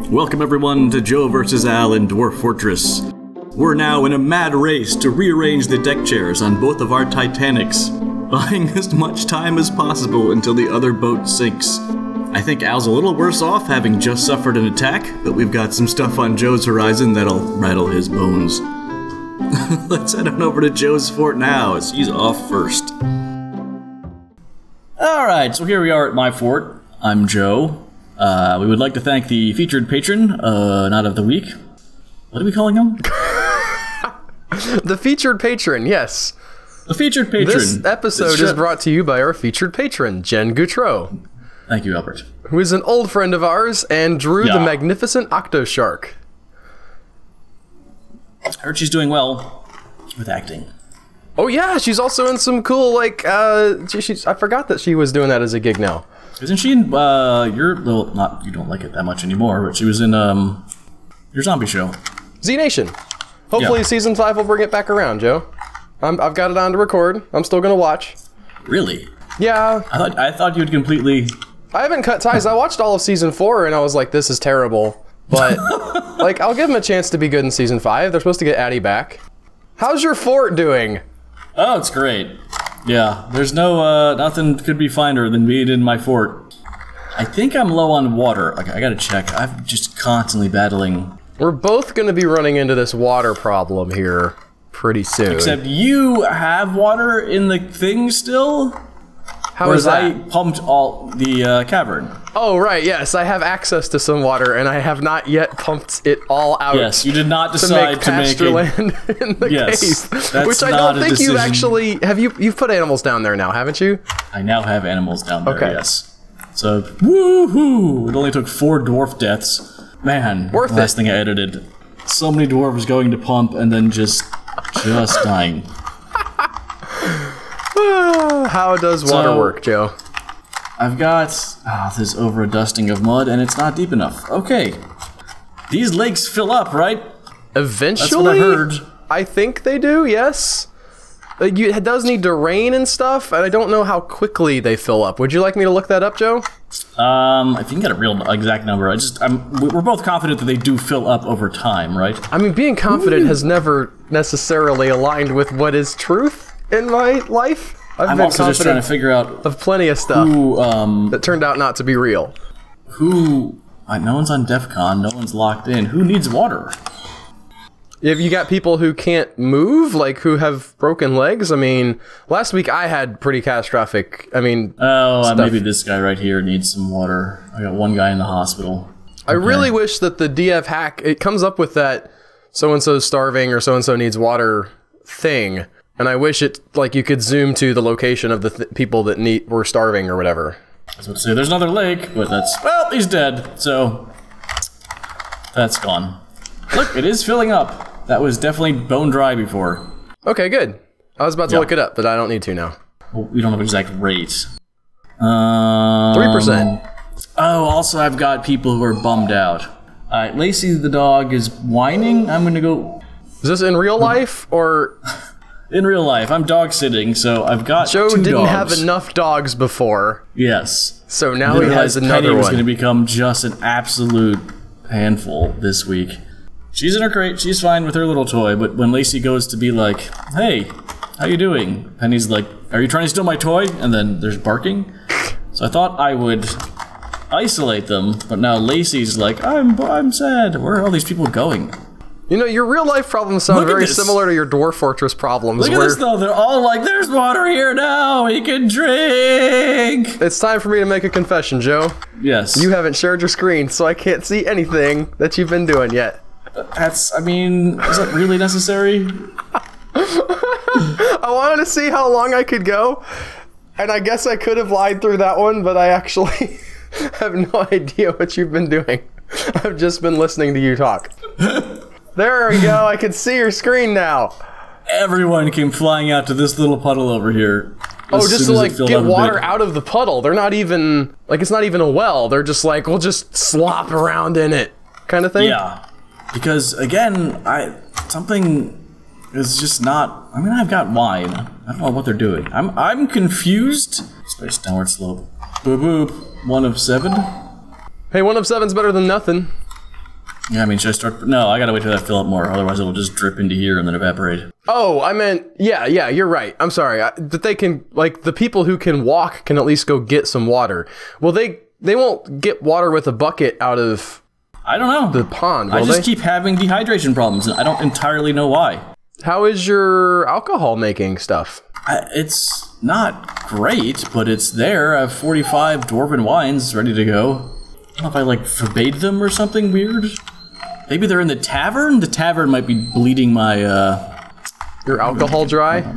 Welcome everyone to Joe vs. Al in Dwarf Fortress. We're now in a mad race to rearrange the deck chairs on both of our Titanics, buying as much time as possible until the other boat sinks. I think Al's a little worse off having just suffered an attack, but we've got some stuff on Joe's horizon that'll rattle his bones. Let's head on over to Joe's fort now, as he's off first. Alright, so here we are at my fort. I'm Joe. We would like to thank the featured patron, not of the week. What are we calling him? The featured patron, yes. The featured patron. This episode is brought to you by our featured patron, Jen Goutreau. Thank you, Albert. Who is an old friend of ours and drew the magnificent Octoshark. I heard she's doing well with acting. Oh yeah, she's also in some cool, like, I forgot that she was doing that as a gig now. Isn't she in, well, you don't like it that much anymore, but she was in, your zombie show. Z Nation. Hopefully season 5 will bring it back around, Joe. I've got it on to record. I'm still gonna watch. Really? Yeah. I thought you'd completely... I haven't cut ties. I watched all of season 4 and I was like, this is terrible. But, like, I'll give them a chance to be good in season 5. They're supposed to get Addie back. How's your fort doing? Oh, it's great. Yeah, there's no, nothing could be finer than being in my fort. I think I'm low on water. I gotta check. I'm just constantly battling. We're both gonna be running into this water problem here pretty soon. Except you have water in the thing still? How is that? I pumped all the cavern. Oh, right, yes. I have access to some water, and I have not yet pumped it all out. Yes, you did not decide to make land in the cave. That's which I don't think you've actually... You've put animals down there now, haven't you? I now have animals down there, yes. So, woohoo! It only took 4 dwarf deaths. Man, worth it. Last thing I edited. So many dwarves going to pump and then just dying. How does water work, Joe? I've got this over a dusting of mud and it's not deep enough. Okay. These lakes fill up, right? Eventually? That's what I heard. I think they do, yes. It does need to rain and stuff, and I don't know how quickly they fill up. Would you like me to look that up, Joe? If you can get a real exact number, we're both confident that they do fill up over time, right? I mean, being confident has never necessarily aligned with what is truth in my life. I'm also just trying to figure out of plenty of stuff that turned out not to be real. No one's on DEF CON, no one's locked in. Who needs water? Have you got people who can't move, like who have broken legs? I mean, last week I had pretty catastrophic, maybe this guy right here needs some water. I got one guy in the hospital. I really wish that the DF hack, it comes up with that so-and-so's starving or so-and-so needs water thing. And I wish it, like, you could zoom to the location of the people that were starving or whatever. I was about to say, there's another lake, but well, he's dead, so that's gone. Look, it is filling up. That was definitely bone dry before. Okay, good. I was about to look it up, but I don't need to now. Well, we don't have an exact rate. 3%. Oh, also I've got people who are bummed out. Alright, Lacey the dog is whining. I'm gonna go... Is this in real life, or... In real life, I'm dog sitting, so I've got Joe 2 didn't dogs. have enough dogs before. Yes. So now he has another Penny one. was going to become just an absolute handful this week. She's in her crate, she's fine with her little toy, but when Lacey goes to be like, hey, how you doing? Penny's like, are you trying to steal my toy? And then there's barking. So I thought I would isolate them, but now Lacey's like, I'm sad. Where are all these people going? You know, your real life problems sound very similar to your Dwarf Fortress problems. Look at this though, they're all like, there's water here now, we can drink! It's time for me to make a confession, Joe. Yes. You haven't shared your screen, so I can't see anything that you've been doing yet. Is that really necessary? I wanted to see how long I could go, and I guess I could have lied through that one, but I actually have no idea what you've been doing. I've just been listening to you talk. There we go, I can see your screen now. Everyone came flying out to this little puddle over here. Oh, just to like get water out of the puddle. They're not even, like it's not even a well. They're just like, we'll just slop around in it kind of thing. Yeah, because again, something is just not, I've got wine. I don't know what they're doing. I'm confused. Space downward slope. Boop boop, 1 of 7. Hey, 1 of 7's better than nothing. Yeah, I mean, should I start? No, I gotta wait till I fill up more. Otherwise, it'll just drip into here and then evaporate. Oh, I meant, yeah, you're right. I'm sorry. That they can, like, the people who can walk can at least go get some water. Well, they won't get water with a bucket out of... I don't know. The pond, will I just keep having dehydration problems, and I don't entirely know why. How is your alcohol making stuff? It's not great, but it's there. I have 45 dwarven wines ready to go. I don't know if I, like, forbade them or something weird. Maybe they're in the tavern? The tavern might be bleeding my, Your alcohol dry?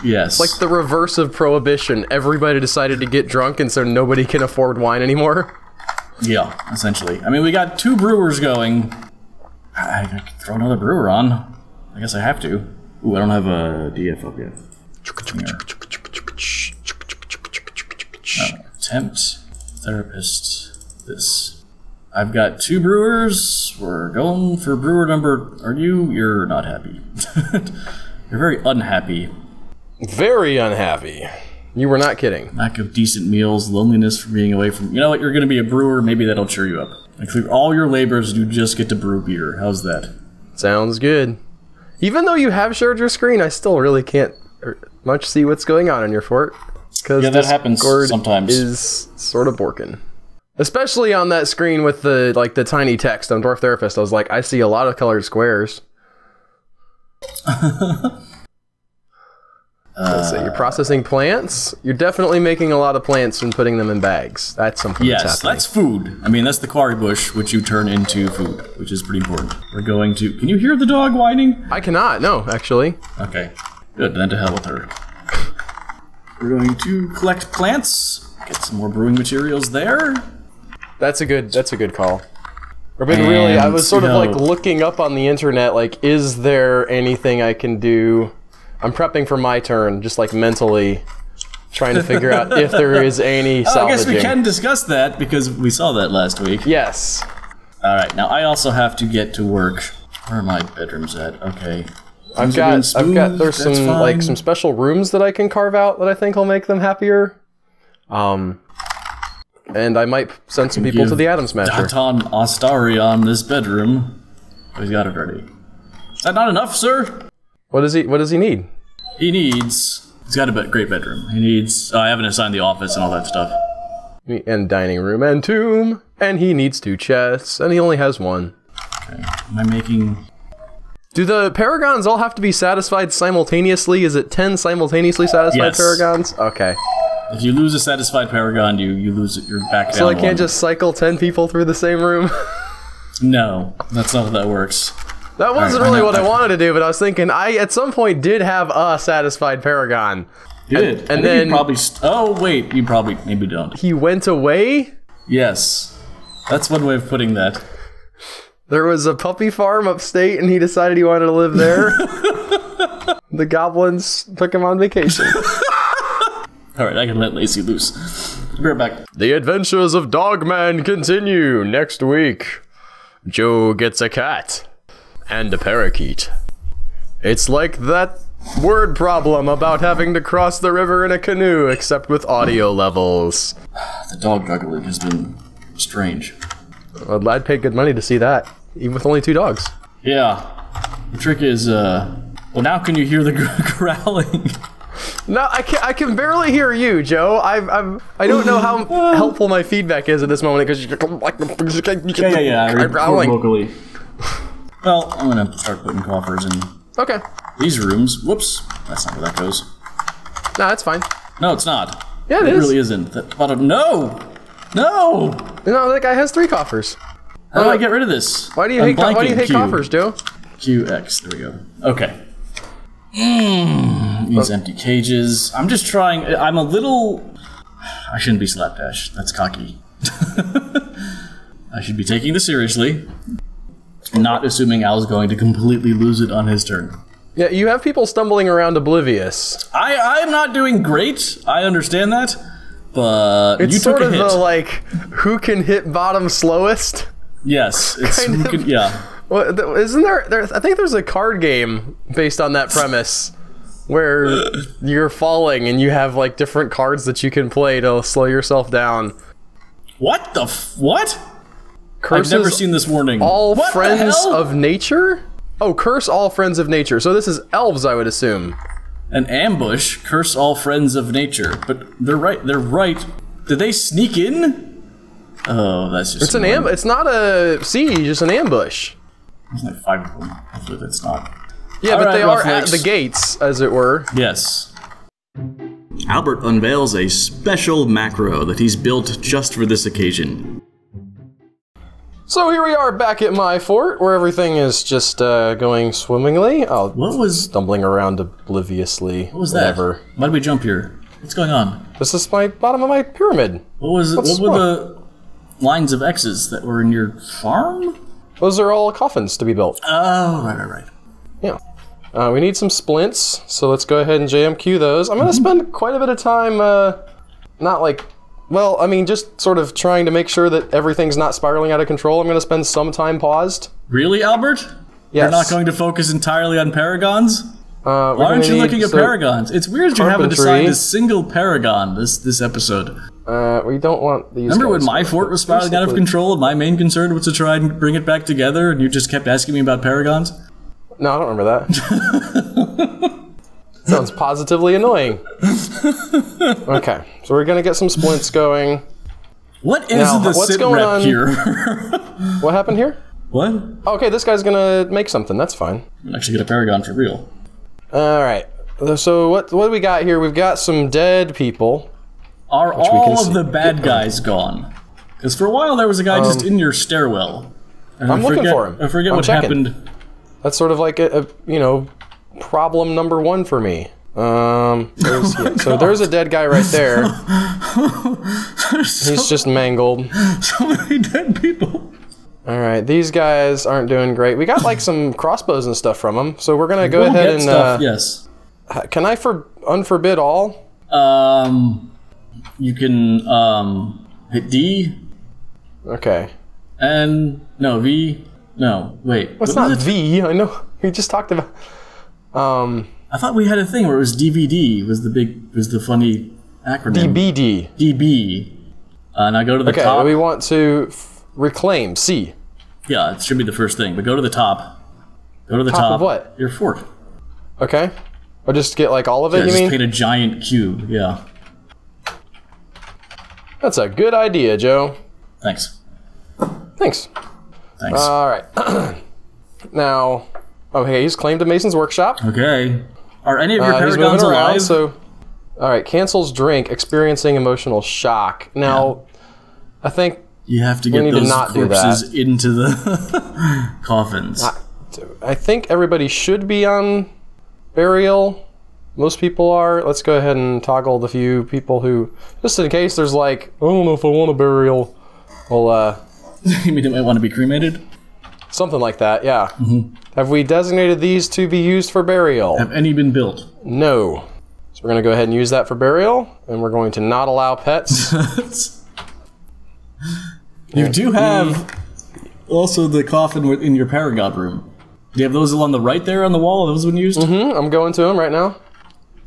Yes. Like the reverse of Prohibition. Everybody decided to get drunk, and so nobody can afford wine anymore. Yeah, essentially. I mean, we got 2 brewers going. I could throw another brewer on. I guess I have to. Ooh, I don't have a DF up yet. Tempt, therapist, this. I've got 2 brewers. We're going for brewer number... Are you? You're not happy. You're very unhappy. Very unhappy. You were not kidding. Lack of decent meals, loneliness from being away from... You know what? You're going to be a brewer. Maybe that'll cheer you up. Include all your labors, you just get to brew beer. How's that? Sounds good. Even though you have shared your screen, I still really can't much see what's going on in your fort. Because that happens sometimes. Is sort of broken. Especially on that screen with the tiny text on Dwarf Therapist. I was like, I see a lot of colored squares. So you're processing plants? You're definitely making a lot of plants and putting them in bags. That's something that's happening. Yes, that's food. I mean, that's the quarry bush, which you turn into food, which is pretty important. We're going to... Can you hear the dog whining? I cannot, no, actually. Okay, good, then to hell with her. We're going to collect plants, get some more brewing materials there. That's a good call. I've been really... I was sort of like looking up on the internet, like, is there anything I can do... I'm prepping for my turn, just like mentally trying to figure out if there is any salvaging. I guess we can discuss that because we saw that last week. Yes. All right, now I also have to get to work. Where are my bedrooms at? Okay. There's some special rooms that I can carve out that I think will make them happier. And I might send some people to the Atom Smasher. Datan Astarion this bedroom. Oh, he's got it already. Is that not enough, sir? What does he need? He's got a great bedroom. He needs, I haven't assigned the office and all that stuff. And dining room and tomb. And he needs 2 chests, and he only has 1. Okay, am I making... Do the paragons all have to be satisfied simultaneously? Is it 10 simultaneously satisfied paragons? Okay. If you lose a satisfied paragon, you lose it, you're back down. So I can't just cycle 10 people through the same room? No, that's not how that works. That wasn't really what I wanted to do, but I was thinking I at some point did have a satisfied paragon. You did, and then you probably. Oh wait, you probably maybe don't. He went away. Yes, that's one way of putting that. There was a puppy farm upstate, and he decided he wanted to live there. The goblins took him on vacation. All right, I can let Lacey loose. Be right back. The adventures of Dogman continue next week. Joe gets a cat. And a parakeet. It's like that word problem about having to cross the river in a canoe, except with audio levels. The dog juggling has been strange. Well, I'd pay good money to see that, even with only 2 dogs. Yeah. The trick is, well, now can you hear the growling? No, I can barely hear you, Joe. I don't know how helpful my feedback is at this moment because you're I'm growling vocally. Well, I'm gonna start putting coffers in these rooms. Whoops, that's not where that goes. No, that's fine. No, it's not. Yeah, it is. It really isn't. No! That guy has 3 coffers. How do I get rid of this? Why do you hate coffers, Joe? QX, there we go. Okay. These empty cages. I'm just trying. I'm a little... I shouldn't be slapdash. That's cocky. I should be taking this seriously. Not assuming Al's going to completely lose it on his turn. Yeah, you have people stumbling around oblivious. I'm not doing great. I understand that, but it's you took a hit. It's sort of the, like, who can hit bottom slowest? Yes, it's who can, yeah. Well, isn't there? I think there's a card game based on that premise, where you're falling and you have like different cards that you can play to slow yourself down. What the what? I've never seen this warning. All friends of nature? Oh, curse all friends of nature. So this is elves, I would assume. An ambush, curse all friends of nature. But they're right. They're right. Did they sneak in? Oh, that's just. It's an ambush. It's not a siege. It's an ambush. There's like 5 of them. Hopefully that's not. Yeah, but they are at the gates, as it were. Yes. Albert unveils a special macro that he's built just for this occasion. So here we are back at my fort, where everything is just going swimmingly. Oh, what was stumbling around obliviously? What was that? Why did we jump here? What's going on? This is my bottom of my pyramid. What were the lines of X's that were in your farm? Those are all coffins to be built. Oh, right. Yeah. We need some splints, so let's go ahead and JMQ those. I'm going to spend quite a bit of time, not like... Well, I mean, just sort of trying to make sure that everything's not spiraling out of control. I'm going to spend some time paused. Really, Albert? Yes. You're not going to focus entirely on paragons? Why aren't you looking at paragons? It's weird you haven't assigned a single paragon this episode. We don't want these. Remember when my fort was spiraling out of control and my main concern was to try and bring it back together and you just kept asking me about paragons? No, I don't remember that. Sounds positively annoying. Okay, so we're gonna get some splints going. What is the sit rep here? What happened here? What? Okay, this guy's gonna make something. That's fine. I'll actually get a paragon for real. All right. So what do we got here? We've got some dead people. Are all of the bad guys gone? Because for a while there was a guy just in your stairwell. I'm looking for him. I forget what happened. That's sort of like a you know, problem number 1 for me. So there's a dead guy right there. He's just mangled. So many dead people. All right, these guys aren't doing great. We got like some crossbows and stuff from them, so we're gonna go ahead and yes. Can I unforbid all? You can hit D. Okay. And no V. No, wait. Well, it's not V. I know we just talked about. I thought we had a thing where it was DVD was the funny acronym. DBD. DB. Now go to the top. Okay, we want to reclaim C. Yeah, it should be the first thing. But go to the top. Go to the top. Top of what? Your fort. Okay. Or just get like all of it. Yeah, you mean? Just paint a giant cube. Yeah. That's a good idea, Joe. Thanks. Thanks. Thanks. All right. Now, okay, he's claimed a mason's workshop. Okay. Are any of your paragons alive? So, all right, cancels drink, experiencing emotional shock. Now, I think you have to get those corpses into the coffins. I think everybody should be on burial. Most people are. Let's go ahead and toggle the few people who, just in case there's like, I don't know if I want a burial. Well, you mean they might want to be cremated? Something like that, yeah. Have we designated these to be used for burial? Have any been built? No. So we're going to go ahead and use that for burial, and we're going to not allow pets. You do have also the coffin in your paragon room. Do you have those along the right there on the wall? Those been used? I'm going to them right now.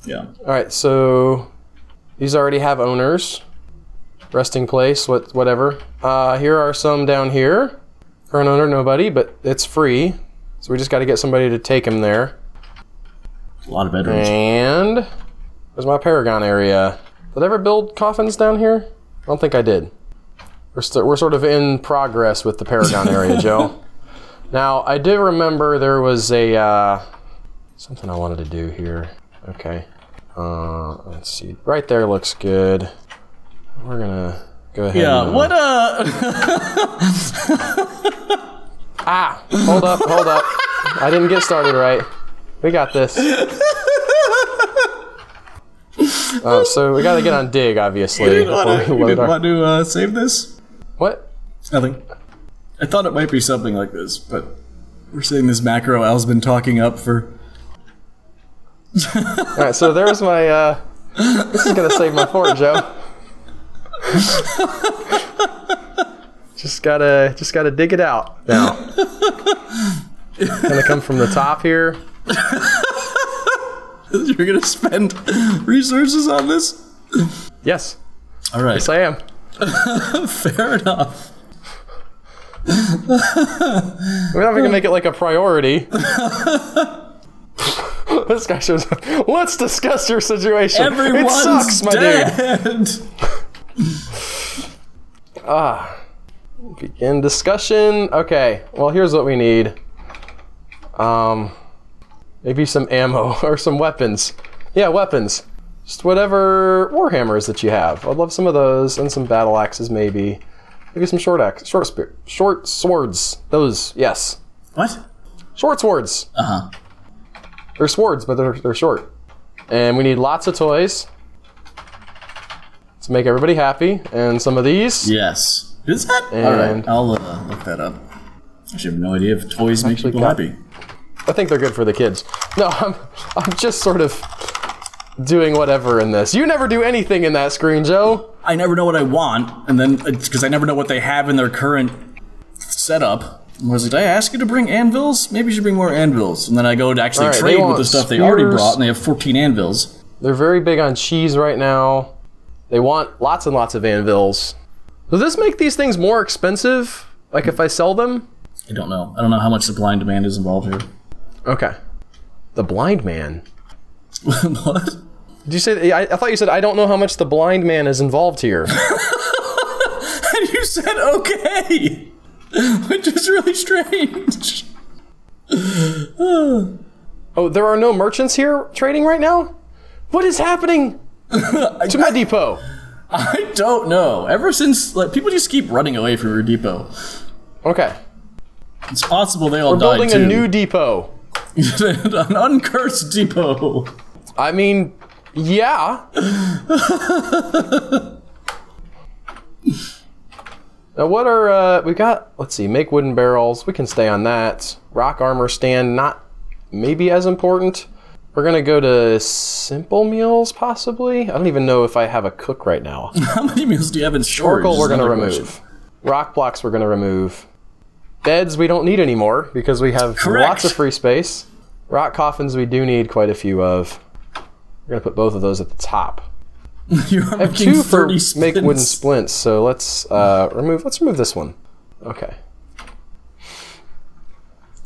Yeah. All right, so these already have owners. Resting place, whatever. Here are some down here. Current owner, nobody, but it's free. So we just got to get somebody to take him there. A lot of bedrooms. And there's my paragon area. Did I ever build coffins down here? I don't think I did. We're sort of in progress with the paragon area, Joe. Now, I did remember there was a something I wanted to do here. Okay. Let's see. Right there looks good. We're gonna go ahead. Yeah. What hold up. I didn't get started right. We got this. So we gotta get on dig, obviously. You didn't want to save this? What? Nothing. I thought it might be something like this, but we're saying this macro Al's been talking up for. Alright, so there's my, this is gonna save my fort, Joe. Just gotta dig it out now. Gonna come from the top here. You're gonna spend resources on this? Yes. Alright. Yes, I am. Fair enough. We're not gonna make it like a priority. This guy shows up. Let's discuss your situation. Everyone's it sucks, my dead. Dude. Begin discussion. Okay, well, here's what we need. Maybe some ammo or some weapons. Yeah, weapons. Just whatever warhammers that you have. I'd love some of those and some battle axes, maybe. Maybe some short swords. Those, yes. What? Short swords. Uh-huh. They're swords, but they're short. And we need lots of toys to make everybody happy. And some of these. Yes. Is that? And alright, I'll look that up. I have no idea if toys make people happy. I think they're good for the kids. No, I'm just sort of doing whatever in this. You never do anything in that screen, Joe. I never know what I want, and then because I never know what they have in their current setup. I was like, did I ask you to bring anvils? Maybe you should bring more anvils. And then I go to actually trade with the stuff they already brought, and they have 14 anvils. They're very big on cheese right now. They want lots and lots of anvils. Does this make these things more expensive? Like if I sell them? I don't know. I don't know how much supply and demand is involved here. Okay. The blind man. What? Did you say? I thought you said I don't know how much the blind man is involved here. And you said okay, which is really strange. Oh, there are no merchants here trading right now? What is happening to my depot? I don't know. Ever since people just keep running away from your depot. Okay. It's possible they all We're died building too. a new depot. An uncursed depot. I mean, yeah. Now what are, we got, let's see, make wooden barrels. We can stay on that. Rock armor stand, not maybe as important. We're gonna go to simple meals, possibly. I don't even know if I have a cook right now. How many meals do you have in storage? Charcoal we're gonna remove. Rock blocks we're gonna remove. Beds we don't need anymore because we have lots of free space. Rock coffins we do need quite a few of. We're gonna put both of those at the top. You are I have making 2 for 30 splints. make wooden splints, so let's remove this one. Okay.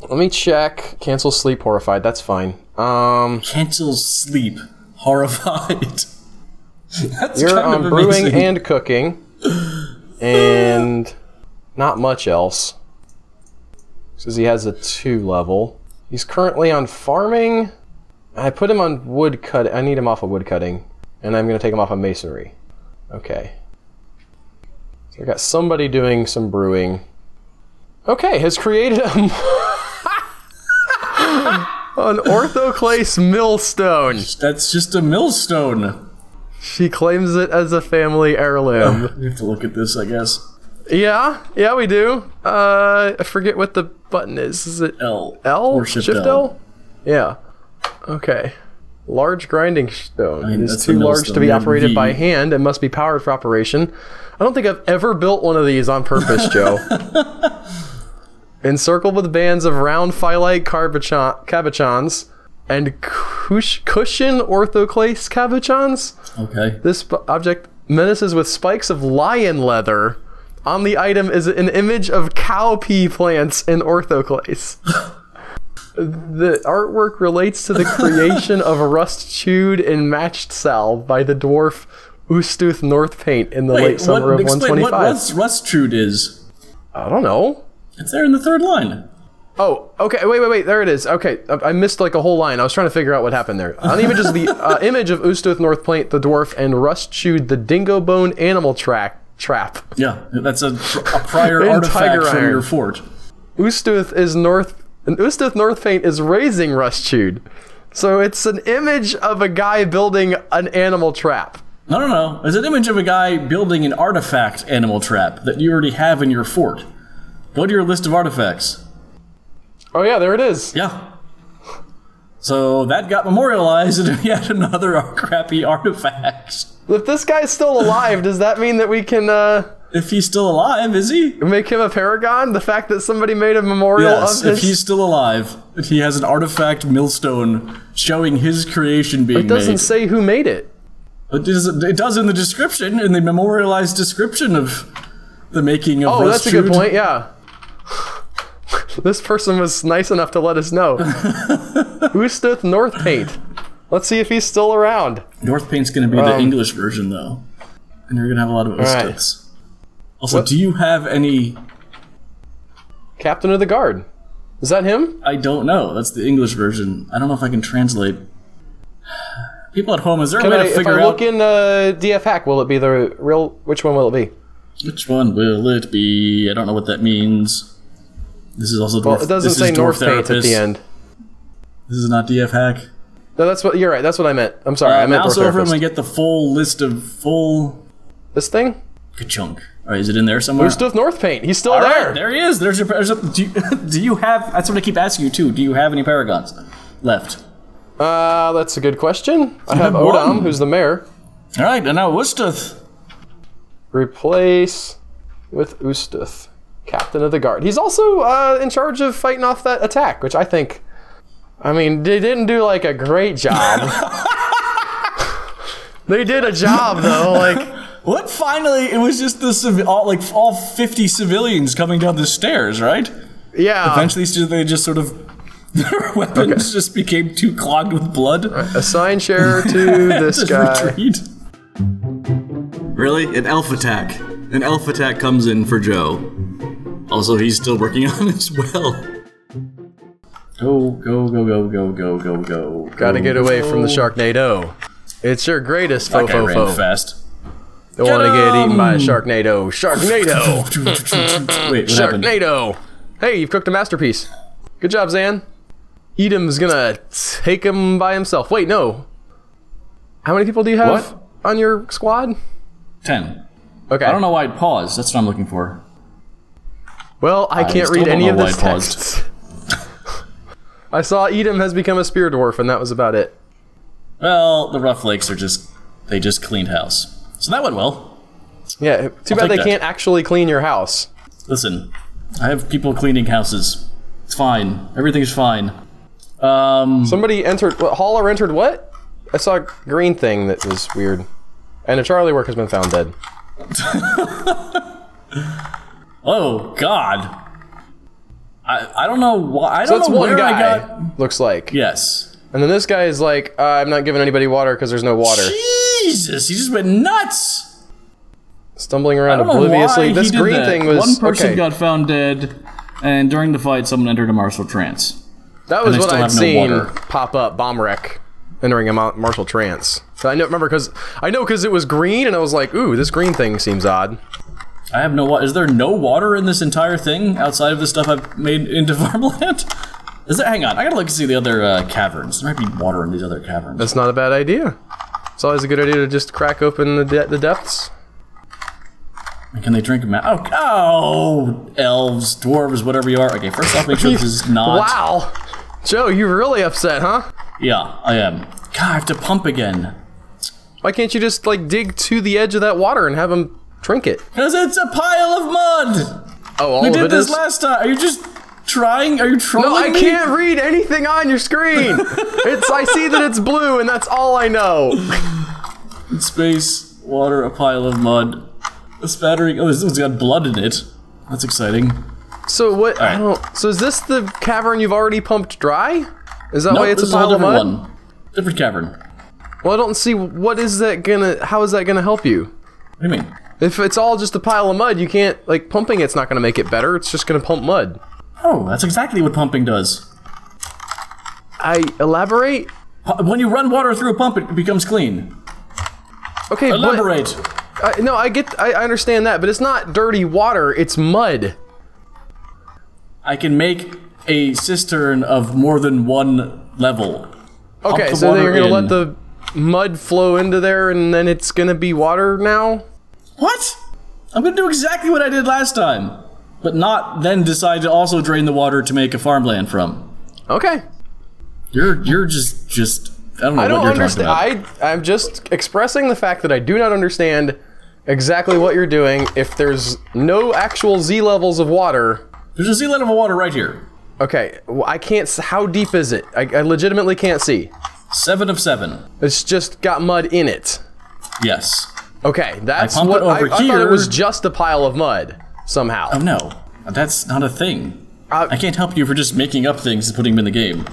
Let me check. Cancel sleep horrified, that's fine. Cancel sleep horrified. That's You're kind on of brewing amazing. and cooking. And not much else. Because he has a 2 level. He's currently on farming. I put him on wood cut. I need him off of wood cutting. And I'm going to take him off of masonry. Okay. So I got somebody doing some brewing. Okay, has created an orthoclase millstone. That's just a millstone. She claims it as a family heirloom. We have to look at this, I guess. Yeah, we do. I forget what the button is. Is it L? L? Or Shift L? Yeah. Okay. Large grinding stone. I mean, it is that's too the large to be millstone, operated V. by hand and must be powered for operation. I don't think I've ever built one of these on purpose, Joe. Encircled with bands of round phyllite cabochons and cushion orthoclase cabochons. Okay. This object menaces with spikes of lion leather. On the item is an image of cowpea plants in orthoclase. The artwork relates to the creation of a rust-chewed and matched salve by the dwarf Ustuth North Paint in the late summer of 125. What rust-chewed is? I don't know. It's there in the 3rd line. Oh, okay. Wait. There it is. Okay, I missed like a whole line. I was trying to figure out what happened there. On the image is the image of Ustuth North Paint, the dwarf, and rust-chewed the dingo bone animal trap. Yeah, that's a prior artifact from your fort. Ustuth North Paint is raising rust-chewed. So it's an image of a guy building an animal trap. No. It's an image of a guy building an artifact animal trap that you already have in your fort. Go to your list of artifacts. Oh yeah, there it is. Yeah. So that got memorialized into yet another crappy artifact. If this guy's still alive, does that mean that we can, If he's still alive, is he? make him a paragon? The fact that somebody made a memorial Yes, of his... if he's still alive, he has an artifact millstone showing his creation being made. It doesn't say who made it. It does in the description, in the memorialized description of the making of Oh, that's a good Rust-chewed. point, yeah. This person was nice enough to let us know. Ustath North Paint. Let's see if he's still around. North Paint's going to be the English version, though. And you're going to have a lot of Ustaths. Right. Also, do you have any... Captain of the Guard. Is that him? I don't know. That's the English version. I don't know if I can translate. People at home, is there a way to figure out... If I look in DF Hack, will it be the real... Which one will it be? Which one will it be? I don't know what that means. This is also... Well, it doesn't say North Paint at the end. This is not DF Hack. No, that's what... You're right. That's what I meant. I'm sorry. I meant mouse over and we get the full list of full... This thing? Ka-chunk. All right, is it in there somewhere? Ustath North Paint. He's still there. Right, there he is. There's your... do you have... That's what I keep asking you, too. Do you have any Paragons left? That's a good question. I have Odam, who's the mayor. All right, and now Ustath. Replace with Ustath, Captain of the Guard. He's also in charge of fighting off that attack, which I think... I mean, they didn't do, like, a great job. They did a job, though, like... What? Finally, it was just the all 50 civilians coming down the stairs, right? Yeah. Eventually, they just sort of their weapons just became too clogged with blood. Right, assign share to this guy. Retreat. Really? An elf attack. An elf attack comes in for Joe. Also, he's still working on it as well. Go, go, go, go, go, go, go, go. Gotta get away from the Sharknado. It's your greatest fo fo fo. Fast. Don't want to get eaten by a Sharknado. Sharknado! Wait, Sharknado! Hey, you've cooked a masterpiece. Good job, Zan. Edam's gonna take him by himself. Wait, no. How many people do you have on your squad? 10. Okay. I don't know why it paused. That's what I'm looking for. Well, I can't read any of this text. I saw Edam has become a spear dwarf, and that was about it. Well, the Rough Lakes are they just cleaned house. So that went well. Yeah, too bad they can't actually clean your house. Listen, I have people cleaning houses. It's fine. Everything's fine. Somebody entered... Hauler entered what? I saw a green thing that was weird. And a Charlie work has been found dead. Oh, God. I don't know why. I don't know one where guy, I got... looks like. Yes. And then this guy is like, I'm not giving anybody water because there's no water. Jesus, he just went nuts. Stumbling around obliviously. This green thing was... One person got found dead, and during the fight, someone entered a martial trance. That was what I'd seen pop up, bomb wreck, entering a martial trance. So I know, because it was green, and I was like, ooh, this green thing seems odd. I have no water. Is there no water in this entire thing outside of the stuff I've made into farmland? Is there? Hang on, I gotta look and see the other caverns. There might be water in these other caverns. That's not a bad idea. It's always a good idea to just crack open the depths. And can they drink them out? Oh, elves, dwarves, whatever you are. Okay, first off, make sure this is not... Wow! Joe, you're really upset, huh? Yeah, I am. God, I have to pump again. Why can't you just, like, dig to the edge of that water and have them drink it? Because it's a pile of mud! Oh, all of it is? We did this last time. Are you just trying? Are you trolling me? No, I can't read anything on your screen! I see that it's blue, and that's all I know. In space, water, a pile of mud. A spattering. Oh, this one's got blood in it. That's exciting. So what? Right. I don't. So is this the cavern you've already pumped dry? Is that why it's a pile of mud? One. Different cavern. Well, I don't see what is that gonna. How is that gonna help you? What do you mean? If it's all just a pile of mud, you can't like pumping. It's not gonna make it better. It's just gonna pump mud. Oh, that's exactly what pumping does. I elaborate. When you run water through a pump, it becomes clean. Okay, elaborate. No, I understand that, but it's not dirty water, it's mud. I can make a cistern of more than one level. Okay, so then you're gonna let the mud flow into there and then it's gonna be water now? What? I'm gonna do exactly what I did last time, but not then decide to also drain the water to make a farmland from. Okay. You're just I don't know what you're talking about. I'm just expressing the fact that I do not understand exactly what you're doing. If there's no actual Z levels of water... There's a Z level of water right here. Okay, well, I can't... How deep is it? I legitimately can't see. 7 of 7. It's just got mud in it. Yes. Okay, that's what... I thought it was just a pile of mud, somehow. Oh, no. That's not a thing. I can't help you for just making up things and putting them in the game.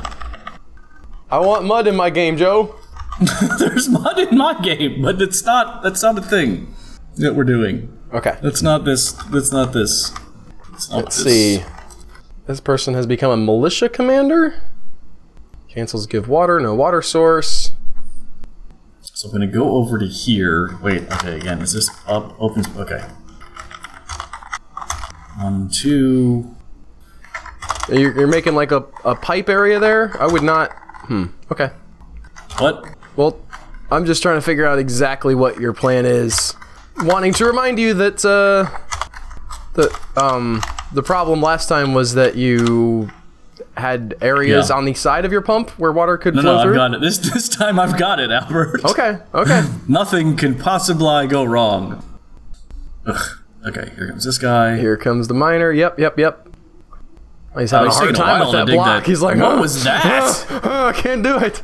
I want mud in my game, Joe. There's mud in my game, but that's not a thing that we're doing. Okay. That's not this. That's not this. Let's see. This person has become a militia commander. Cancels give water, no water source. So I'm gonna go over to here. Wait, okay, again, is this up? Opens, okay. 1, 2. You're making like a pipe area there? I would not, okay. What? Well, I'm just trying to figure out exactly what your plan is. Wanting to remind you that, the problem last time was that you had areas on the side of your pump where water could flow through? No, I've got it. This time I've got it, Albert. Okay, okay. Nothing can possibly go wrong. Ugh. Okay, here comes this guy. Here comes the miner. Yep. He's having a hard time with that block. He's like, what was that? I can't do it.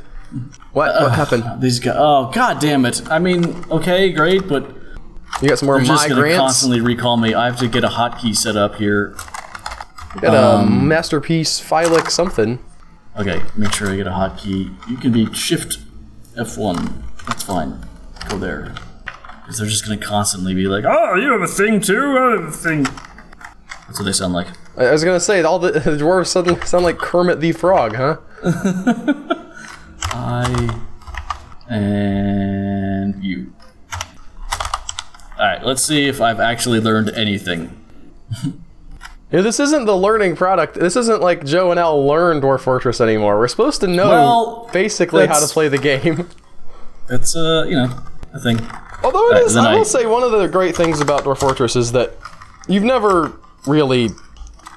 What happened? These guys. Oh, god damn it. I mean, okay, great, but you got some more just gonna migrants? Constantly recall me. I have to get a hotkey set up here. Got a masterpiece Phylic something. Okay, make sure I get a hotkey. You can be Shift F1. That's fine. Go there. Because they're just gonna constantly be like, oh, you have a thing too? I have a thing. That's what they sound like. I was gonna say, all the dwarves suddenly sound like Kermit the Frog, huh? I and you. Alright, let's see if I've actually learned anything. Yeah, this isn't the learning product. This isn't like Joe and Al learn Dwarf Fortress anymore. We're supposed to know basically how to play the game. That's, you know, a thing. Although it is, I will say, one of the great things about Dwarf Fortress is that you've never really,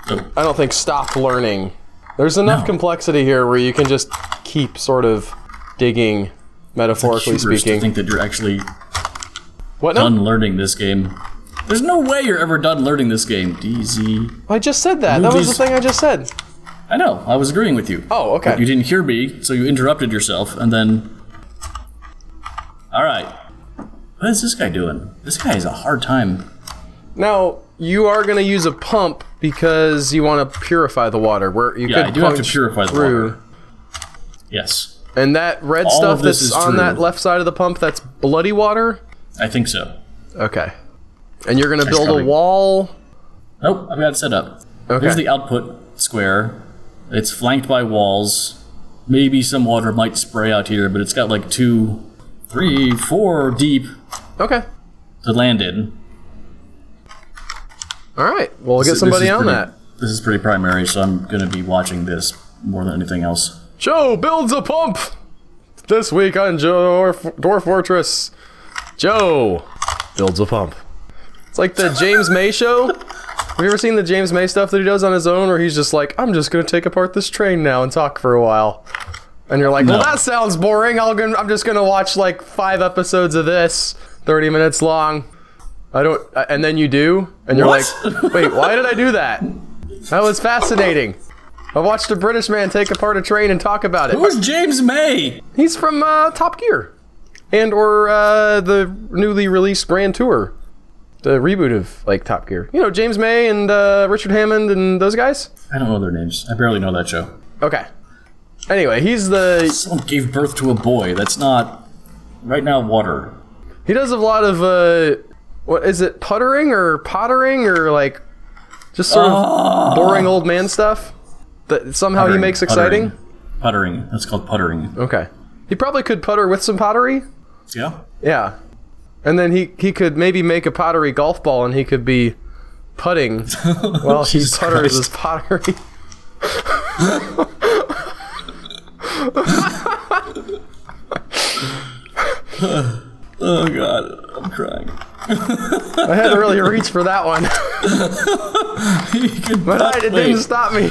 I don't think, stopped learning. There's enough complexity here where you can just keep sort of digging, metaphorically speaking. To think that you're actually done learning this game. There's no way you're ever done learning this game, DZ. I just said that. That was the thing I just said. I know. I was agreeing with you. Oh, okay. But you didn't hear me, so you interrupted yourself, and then... Alright. What is this guy doing? This guy has a hard time. Now, you are going to use a pump because you want to purify the water. Where you could I do have to purify the water. Yes. And that red stuff that's on that left side of the pump, that's bloody water? I think so. Okay. And you're going to build a wall? Nope, I've got it set up. Okay. Here's the output square. It's flanked by walls. Maybe some water might spray out here, but it's got like 2, 3, 4 deep. Okay. To land in. Alright, well, we'll get somebody on that. This is pretty primary, so I'm going to be watching this more than anything else. Joe builds a pump! This week on Dwarf Fortress, Joe builds a pump. It's like the James May show. Have you ever seen the James May stuff that he does on his own where he's just like, I'm just going to take apart this train now and talk for a while. And you're like, well, that sounds boring. I'm just going to watch like 5 episodes of this, 30 minutes long. And then you do, and you're like, wait, why did I do that? That was fascinating. I watched a British man take apart a train and talk about it. Who's James May? He's from Top Gear. And or the newly released Grand Tour. The reboot of, like, Top Gear. You know, James May and Richard Hammond and those guys? I don't know their names. I barely know that show. Okay. Anyway, he's the... Someone gave birth to a boy. That's not... Right now, water. He does a lot of, what is it, puttering or pottering or, like, just sort of boring old man stuff that somehow he makes exciting? Puttering. That's called puttering. Okay. He probably could putter with some pottery. Yeah? Yeah. And then he could maybe make a pottery golf ball and he could be putting while he putters his pottery. Oh god, I'm crying. I had to really reach for that one. But it didn't stop me.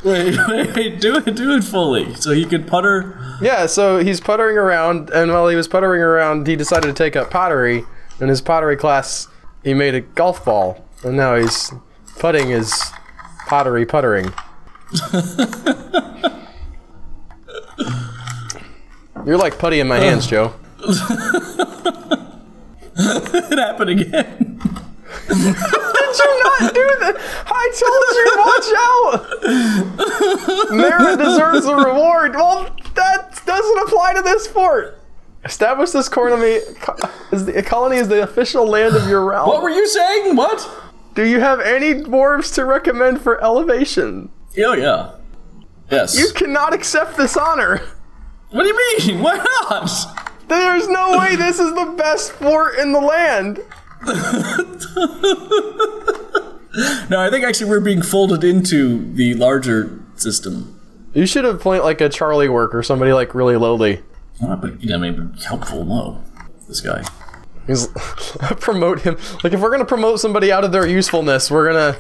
Wait, do it fully. So he could putter? Yeah, so he's puttering around, and while he was puttering around, he decided to take up pottery. In his pottery class, he made a golf ball, and now he's putting his puttering. You're like putty in my hands, Joe. It happened again. did you not do that? I told you, watch out. Merit deserves a reward. Well, that doesn't apply to this fort. Establish this colony is the official land of your realm. What were you saying? What? Do you have any dwarves to recommend for elevation? Oh, yeah. Yes. You cannot accept this honor. What do you mean? Why not? There's no way this is the best fort in the land. No, I think actually we're being folded into the larger system. You should have played like a Charlie work or somebody like really lowly. But, you know, maybe helpful, no. This guy. He's promote him. Like, if we're gonna promote somebody out of their usefulness, we're gonna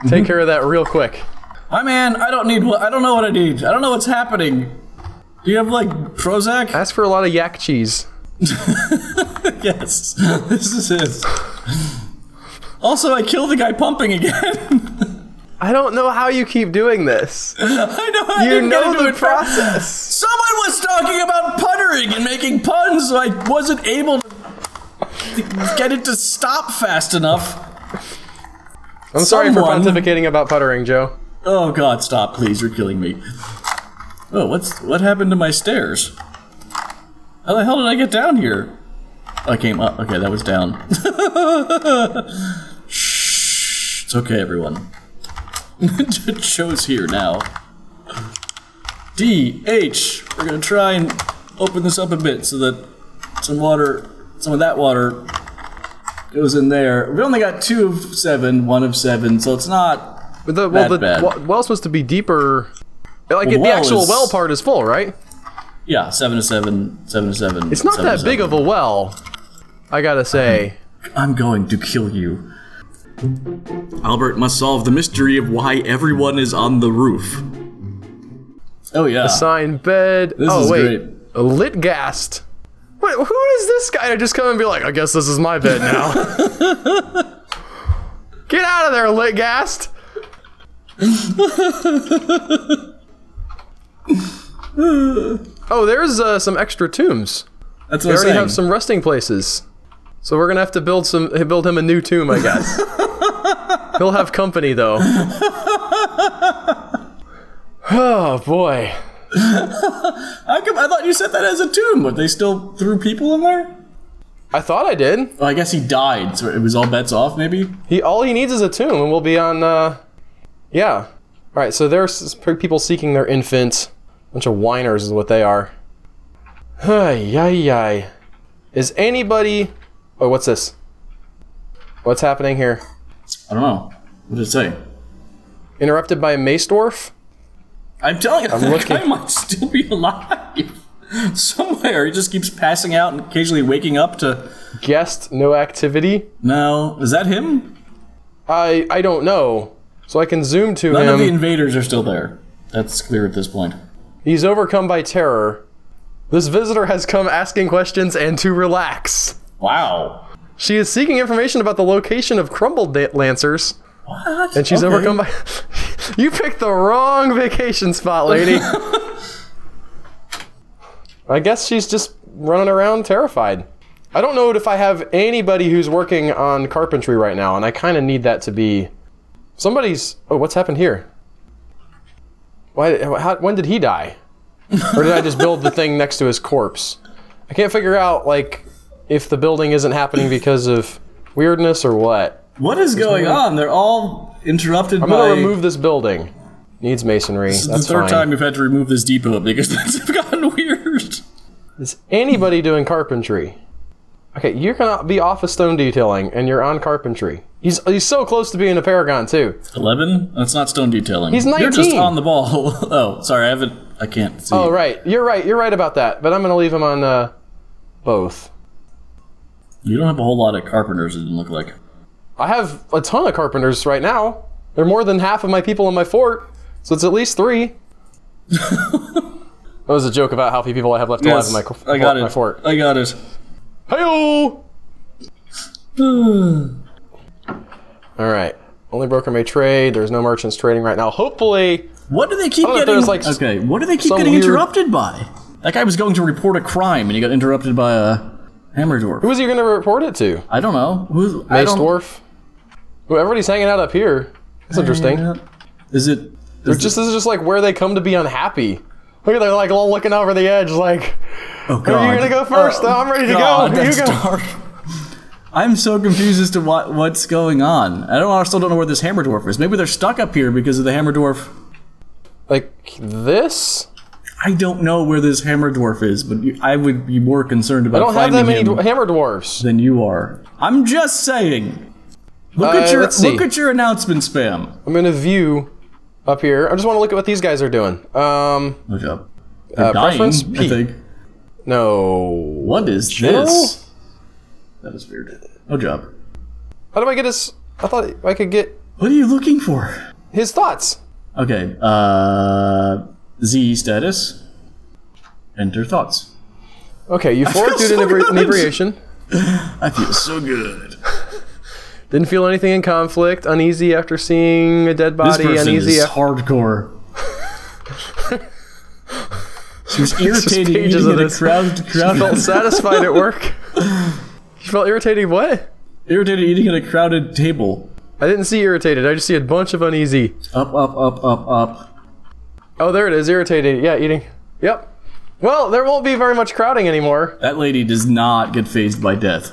take care of that real quick. My man, I don't know what I need. I don't know what's happening. Do you have, like, Prozac? Ask for a lot of yak cheese. Yes, this is it. Also, I killed the guy pumping again. I don't know how you keep doing this. I know, you know the process. Someone was talking about puttering and making puns, so I wasn't able to get it to stop fast enough. I'm sorry for pontificating about puttering, Joe. Oh god, stop, please, you're killing me. Oh, what happened to my stairs? How the hell did I get down here? Oh, I came up. Okay, that was down. Shh. It's okay, everyone. It shows here now. D, H. We're gonna try and open this up a bit so that some of that water goes in there. We only got 2 of 7, 1 of 7, so it's not bad. Well's supposed to be deeper. Like, the actual well part is full, right? Yeah, 7 to 7, 7 to 7. It's not that big of a well, I gotta say. I'm going to kill you. Albert must solve the mystery of why everyone is on the roof. Oh yeah. Assigned bed. This is great. A lit ghast. Wait, who is this guy to just come and be like, I guess this is my bed now? Get out of there, lit ghast. Oh, there's some extra tombs. That's what they already have some resting places. So we're gonna have to build him a new tomb, I guess. He'll have company though. Oh boy. How come I thought you said that as a tomb, but they still threw people in there? I thought I did. Well, I guess he died, so it was all bets off, maybe? All he needs is a tomb, and we'll be on, yeah. Alright, so there's people seeking their infant. Bunch of whiners is what they are. Ay. Is anybody... Oh, what's this? What's happening here? I don't know. What did it say? Interrupted by a mace dwarf? I'm telling you, that guy might still be alive. Somewhere. He just keeps passing out and occasionally waking up to... Guest, no activity? No. Is that him? I don't know. So I can zoom to him. None of the invaders are still there. That's clear at this point. He's overcome by terror. This visitor has come asking questions and to relax. Wow. She is seeking information about the location of crumbled lancers. What? And she's overcome by... You picked the wrong vacation spot, lady. I guess she's just running around terrified. I don't know if I have anybody who's working on carpentry right now, and I kind of need that to be... Somebody's... Oh, what's happened here? When did he die? Or did I just build the thing next to his corpse? I can't figure out, like, if the building isn't happening because of weirdness or what. What is going on? They're all interrupted by... I'm gonna remove this building. Needs masonry. This is That's the third fine. time you've had to remove this depot because things have gotten weird. Is anybody doing carpentry? Okay, you're gonna be off of stone detailing, and you're on carpentry. He's so close to being a paragon too. 11? That's not stone detailing. He's 19. You're just on the ball. Oh, sorry, I can't see. Oh right, you're right about that. But I'm gonna leave him on both. You don't have a whole lot of carpenters, it didn't look like. I have a ton of carpenters right now. They're more than half of my people in my fort, so it's at least 3. That was a joke about how few people I have left alive in my fort. I got it. Hey-o! Alright. Only broker may trade. There's no merchants trading right now. Hopefully... What do they keep getting... Like what do they keep getting interrupted by? That guy was going to report a crime and he got interrupted by a hammer dwarf. Who was he going to report it to? I don't know. Mace dwarf? Well, everybody's hanging out up here. That's interesting. Is it? This is just like where they come to be unhappy. Look at they're like all looking over the edge, like. Oh God! Are you gonna go first? I'm ready to go. That's You go. dark. I'm so confused as to what's going on. I still don't know where this hammer dwarf is. Maybe they're stuck up here because of the hammer dwarf. Like this? I don't know where this hammer dwarf is, but I would be more concerned about I don't have that finding many him hammer dwarfs. than you are. I'm just saying. Look at your announcement spam. I'm gonna view up here. I just want to look at what these guys are doing. Good job. They're dying, preference I think. No. What is this? That was weird. No job. How do I get his? I thought I could get. What are you looking for? His thoughts. Okay. Z status. Enter thoughts. Okay, euphoric due to inebriation. I feel so good. Didn't feel anything in conflict. Uneasy after seeing a dead body. This person Uneasy. is hardcore. She was irritated pages eating of in a this. crowded. She felt satisfied at work. She felt irritated. What? Irritated eating at a crowded table. I didn't see irritated. I just see a bunch of uneasy. Up, up, up, up, up. Oh, there it is. Irritated. Yeah, eating. Yep. Well, there won't be very much crowding anymore. That lady does not get phased by death.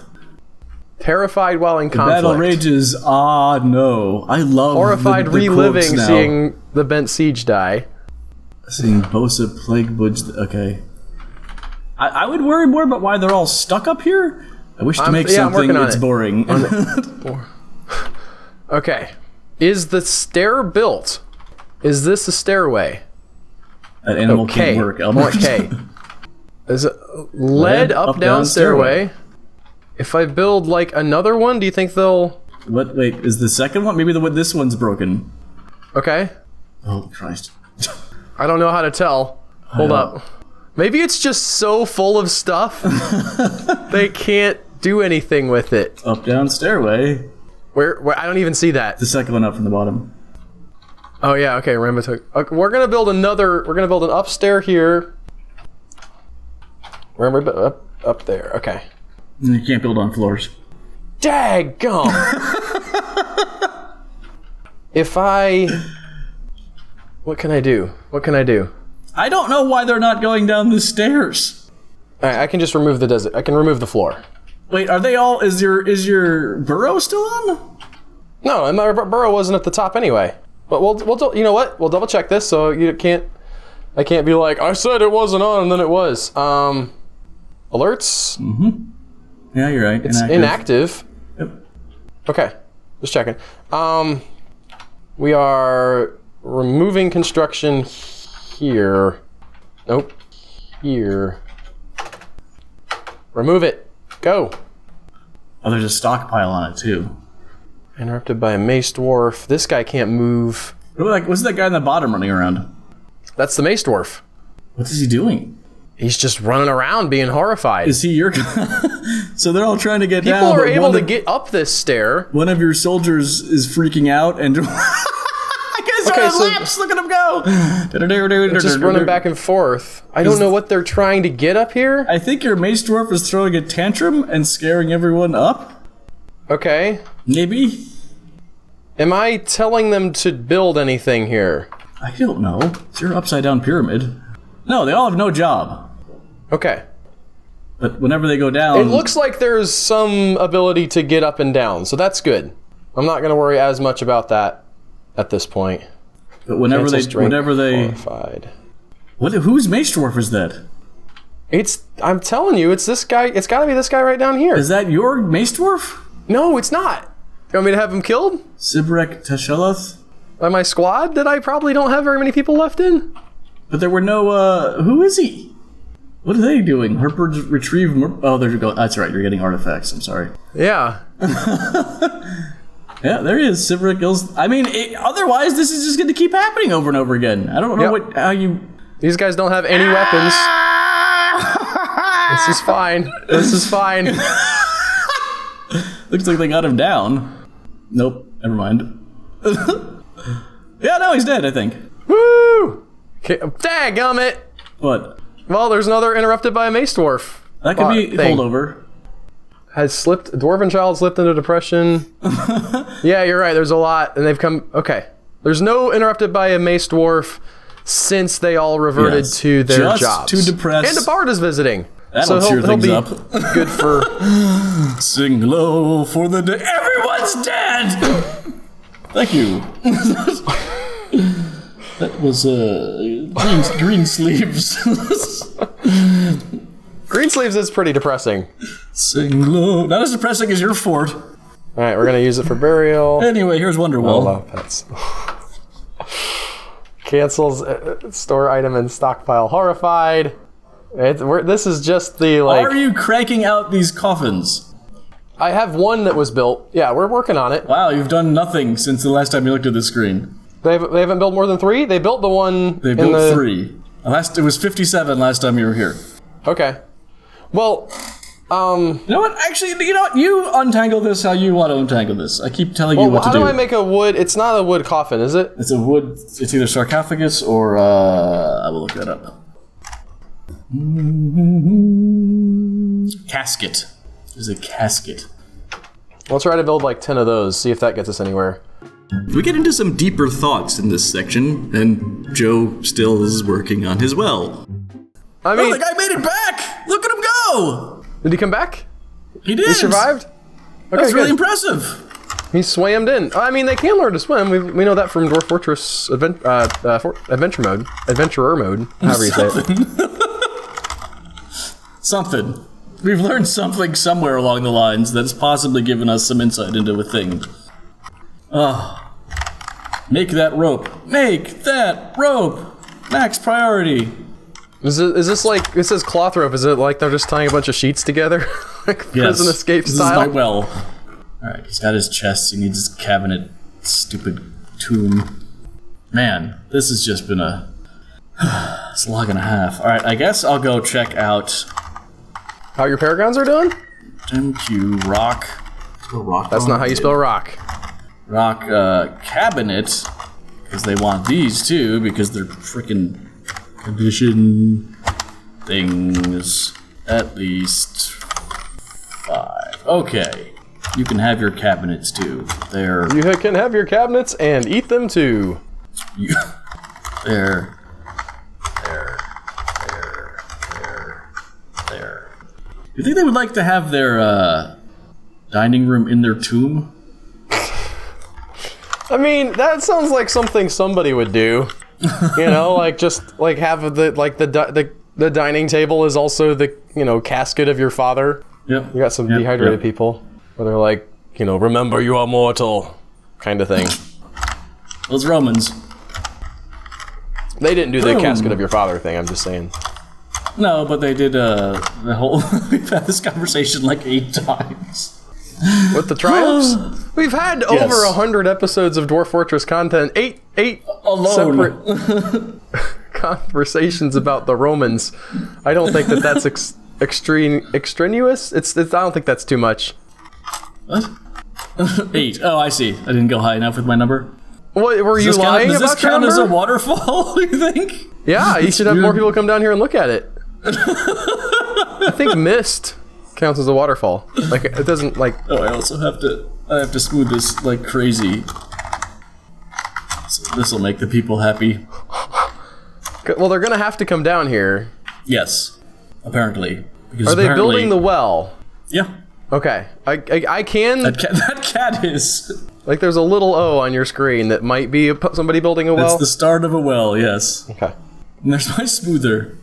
Terrified while in The conflict. battle rages. Ah, no. I love Horrified the reliving quotes now. seeing the Bent Siege die. Seeing Bosa Plague Budge. Okay. I would worry more about why they're all stuck up here. I wish to make something that's boring. Okay. Is the stair built? Is this a stairway? That animal can't work, Albert. Okay. Is it lead up down stairway? If I build like another one, do you think they'll... What? Wait, is the second one? Maybe this one's broken. Okay. Oh, Christ. I don't know how to tell. Hold up. Maybe it's just so full of stuff, they can't do anything with it. Up, down, stairway. Where? I don't even see that. The second one up from the bottom. Oh yeah, okay, Rambo took... Okay, we're gonna build another... We're gonna build an upstairs here. Remember, up there, okay. You can't build on floors. Daggum! If I... What can I do? What can I do? I don't know why they're not going down the stairs. Alright, I can just remove the desert. I can remove the floor. Wait, are they all... Is your burrow still on? No, and my burrow wasn't at the top anyway. But we'll you know what? We'll double check this so you can't... I can't be like, I said it wasn't on and then it was. Alerts? Mm-hmm. Yeah, you're right. It's inactive. Yep. Okay, just checking. We are removing construction here. Nope. Here. Remove it. Go. Oh, there's a stockpile on it too. Interrupted by a mace dwarf. This guy can't move. What's that guy in the bottom running around? That's the mace dwarf. What is he doing? He's just running around being horrified. Is he your... So they're all trying to get down. People are able to get up this stair. One of your soldiers is freaking out and... I guess Okay, so laps. Look at him go! just running back and forth. I don't know what they're trying to get up here. I think your mace dwarf is throwing a tantrum and scaring everyone up. Okay. Maybe. Am I telling them to build anything here? I don't know. It's your upside down pyramid. No, they all have no job. Okay. But whenever they go down... It looks like there's some ability to get up and down, so that's good. I'm not going to worry as much about that at this point. But whenever they... Horrified. Whose mace dwarf is that? I'm telling you, it's this guy. It's got to be this guy right down here. Is that your mace dwarf? No, it's not. You want me to have him killed? Sibrek Tasheloth? By my squad that I probably don't have very many people left in? But there were no, who is he? What are they doing? Herpers retrieve... Oh, there you go. That's right, you're getting artifacts. I'm sorry. Yeah. Yeah, there he is. Sibrek kills... I mean, otherwise, this is just going to keep happening over and over again. I don't know how you... These guys don't have any weapons. This is fine. This is fine. Looks like they got him down. Nope, never mind. Yeah, no, he's dead, I think. Woo! Dadgummit! What? Well, there's another interrupted by a mace dwarf. That could be holdover. has slipped. Dwarven child slipped into depression. Yeah, you're right. There's a lot, and they've come. Okay, there's no interrupted by a mace dwarf since they all reverted to their jobs. Too depressed. And a bard is visiting. That'll cheer things up. Good for. Sing low for the day. Everyone's dead. Thank you. That was green sleeves. Green sleeves is pretty depressing. Sing low. Not as depressing as your fort. All right, we're gonna use it for burial. Anyway, here's Wonderwall. Oh, pets. Cancels store item in stockpile. Horrified. This is just the like. Are you cranking out these coffins? I have one that was built. Yeah, we're working on it. Wow, you've done nothing since the last time you looked at the screen. They haven't built more than 3? They built the one. They built 3. It was 57 last time you were here. Okay. Well, You know what? Actually, you know what? You untangle this how you want to untangle this. I keep telling you what to do. How do I make a wood? It's not a wood coffin, is it? It's a wood. It's either sarcophagus or I will look that up. Casket. There's a casket. We'll try to build like 10 of those. See if that gets us anywhere. We get into some deeper thoughts in this section, and Joe still is working on his well. I mean, the guy made it back! Look at him go! Did he come back? He did! He survived? Okay, That's really impressive! He swammed in. I mean, they can learn to swim. We know that from Dwarf Fortress Adventure Mode. Adventurer Mode, however you say it. Something. We've learned something somewhere along the lines that's possibly given us some insight into a thing. Make that rope. Make that rope! Max priority. Is this like, it says cloth rope, is it like they're just tying a bunch of sheets together? Like prison escape style? This is my well. Alright, he's got his chest, he needs his cabinet, stupid tomb. Man, this has just been a... it's a log and a half. Alright, I guess I'll go check out... How your paragons are doing? MQ rock. Rock. That's not how you spell rock. Rock cabinet, because they want these too, because they're freaking condition things. At least 5. Okay, you can have your cabinets too. They're you can have your cabinets and eat them too. There. You think they would like to have their dining room in their tomb? I mean, that sounds like something somebody would do. You know, like just like have the dining table is also the, you know, casket of your father. Yep. You got some dehydrated people where they're like, you know, remember you are mortal kind of thing. Those Romans. They didn't do the casket of your father thing, I'm just saying. No, but they did the whole... We've had this conversation like 8 times. With the triumphs? We've had over 100 episodes of Dwarf Fortress content. 8 separate conversations about the Romans. I don't think that that's extraneous. I don't think that's too much. What? 8. Oh, I see. I didn't go high enough with my number. What, were you lying about your number? Does this count as a waterfall, you think? Yeah, you should have more people come down here and look at it. I think mist counts as a waterfall. Like, it doesn't, like... Oh, I also have to smooth this like crazy. So this will make the people happy. Well, they're gonna have to come down here. Yes, apparently. Because are they building the well? Yeah. Okay, I can... That cat is... Like, there's a little O on your screen that might be somebody building a well? It's the start of a well, yes. Okay. And there's my smoother.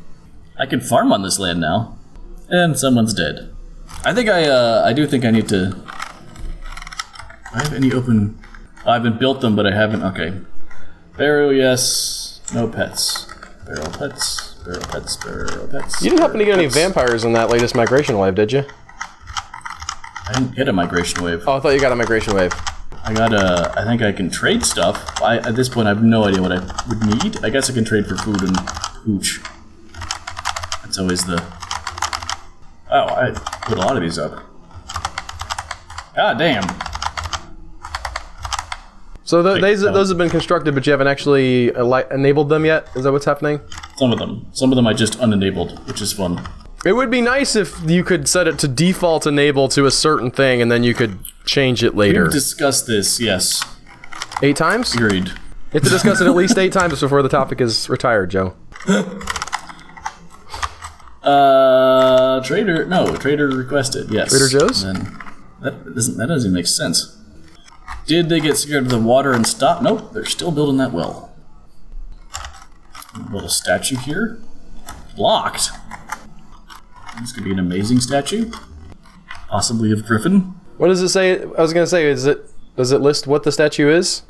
I can farm on this land now. And someone's dead. I think I do think I need to... Do I have any open... Oh, I haven't built them, but I haven't... Okay. Burial, yes. No pets. Burial pets. Burial pets. Burial pets. You didn't happen to get any vampires in that latest migration wave, did you? I didn't get a migration wave. Oh, I thought you got a migration wave. I got a... I think I can trade stuff. At this point, I have no idea what I would need. I guess I can trade for food and hooch. That's always the... Oh, I put a lot of these up. God damn. So those have been constructed, but you haven't actually enabled them yet? Is that what's happening? Some of them. Some of them I just unenabled, which is fun. It would be nice if you could set it to default enable to a certain thing, and then you could change it later. We've discussed this, yes. 8 times? Agreed. You have to discuss it at least 8 times before the topic is retired, Joe. Trader requested, yes. Trader Joe's? And that doesn't even make sense. Did they get scared of the water and stop? Nope, they're still building that well. A little statue here. Blocked. This could be an amazing statue. Possibly of Griffin. What does it say? I was gonna say, does it list what the statue is?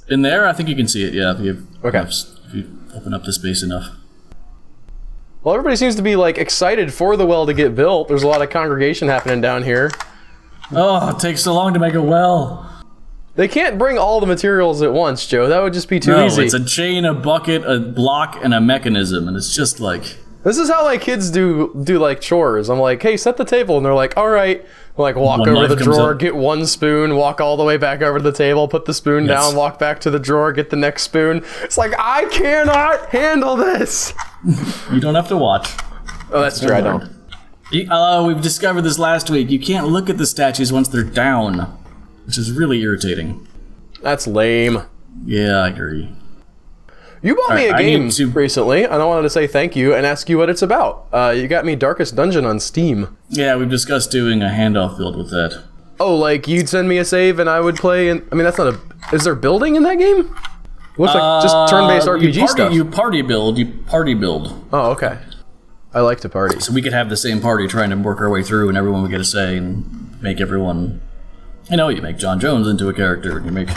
In there, I think you can see it, yeah, if you open up the space enough. Well, everybody seems to be, like, excited for the well to get built. There's a lot of congregation happening down here. Oh, it takes so long to make a well. They can't bring all the materials at once, Joe. That would just be too easy. No, it's a chain, a bucket, a block, and a mechanism, and it's just like... This is how, like, kids do like, chores. I'm like, hey, set the table, and they're like, all right. Like, walk over to the drawer, get 1 spoon, walk all the way back over to the table, put the spoon down, walk back to the drawer, get the next spoon. It's like, I cannot handle this! You don't have to watch. Oh, that's true, I don't. We've discovered this last week. You can't look at the statues once they're down, which is really irritating. That's lame. Yeah, I agree. You bought me a game recently, and I wanted to say thank you and ask you what it's about. You got me Darkest Dungeon on Steam. Yeah, we've discussed doing a handoff build with that. Oh, like you'd send me a save and I would play, and I mean, that's not a... Is there building in that game? It looks like just turn-based RPG stuff. You party build. Oh, okay. I like to party. So we could have the same party trying to work our way through, and everyone would get a say, and make everyone... You know, you make John Jones into a character, and you make...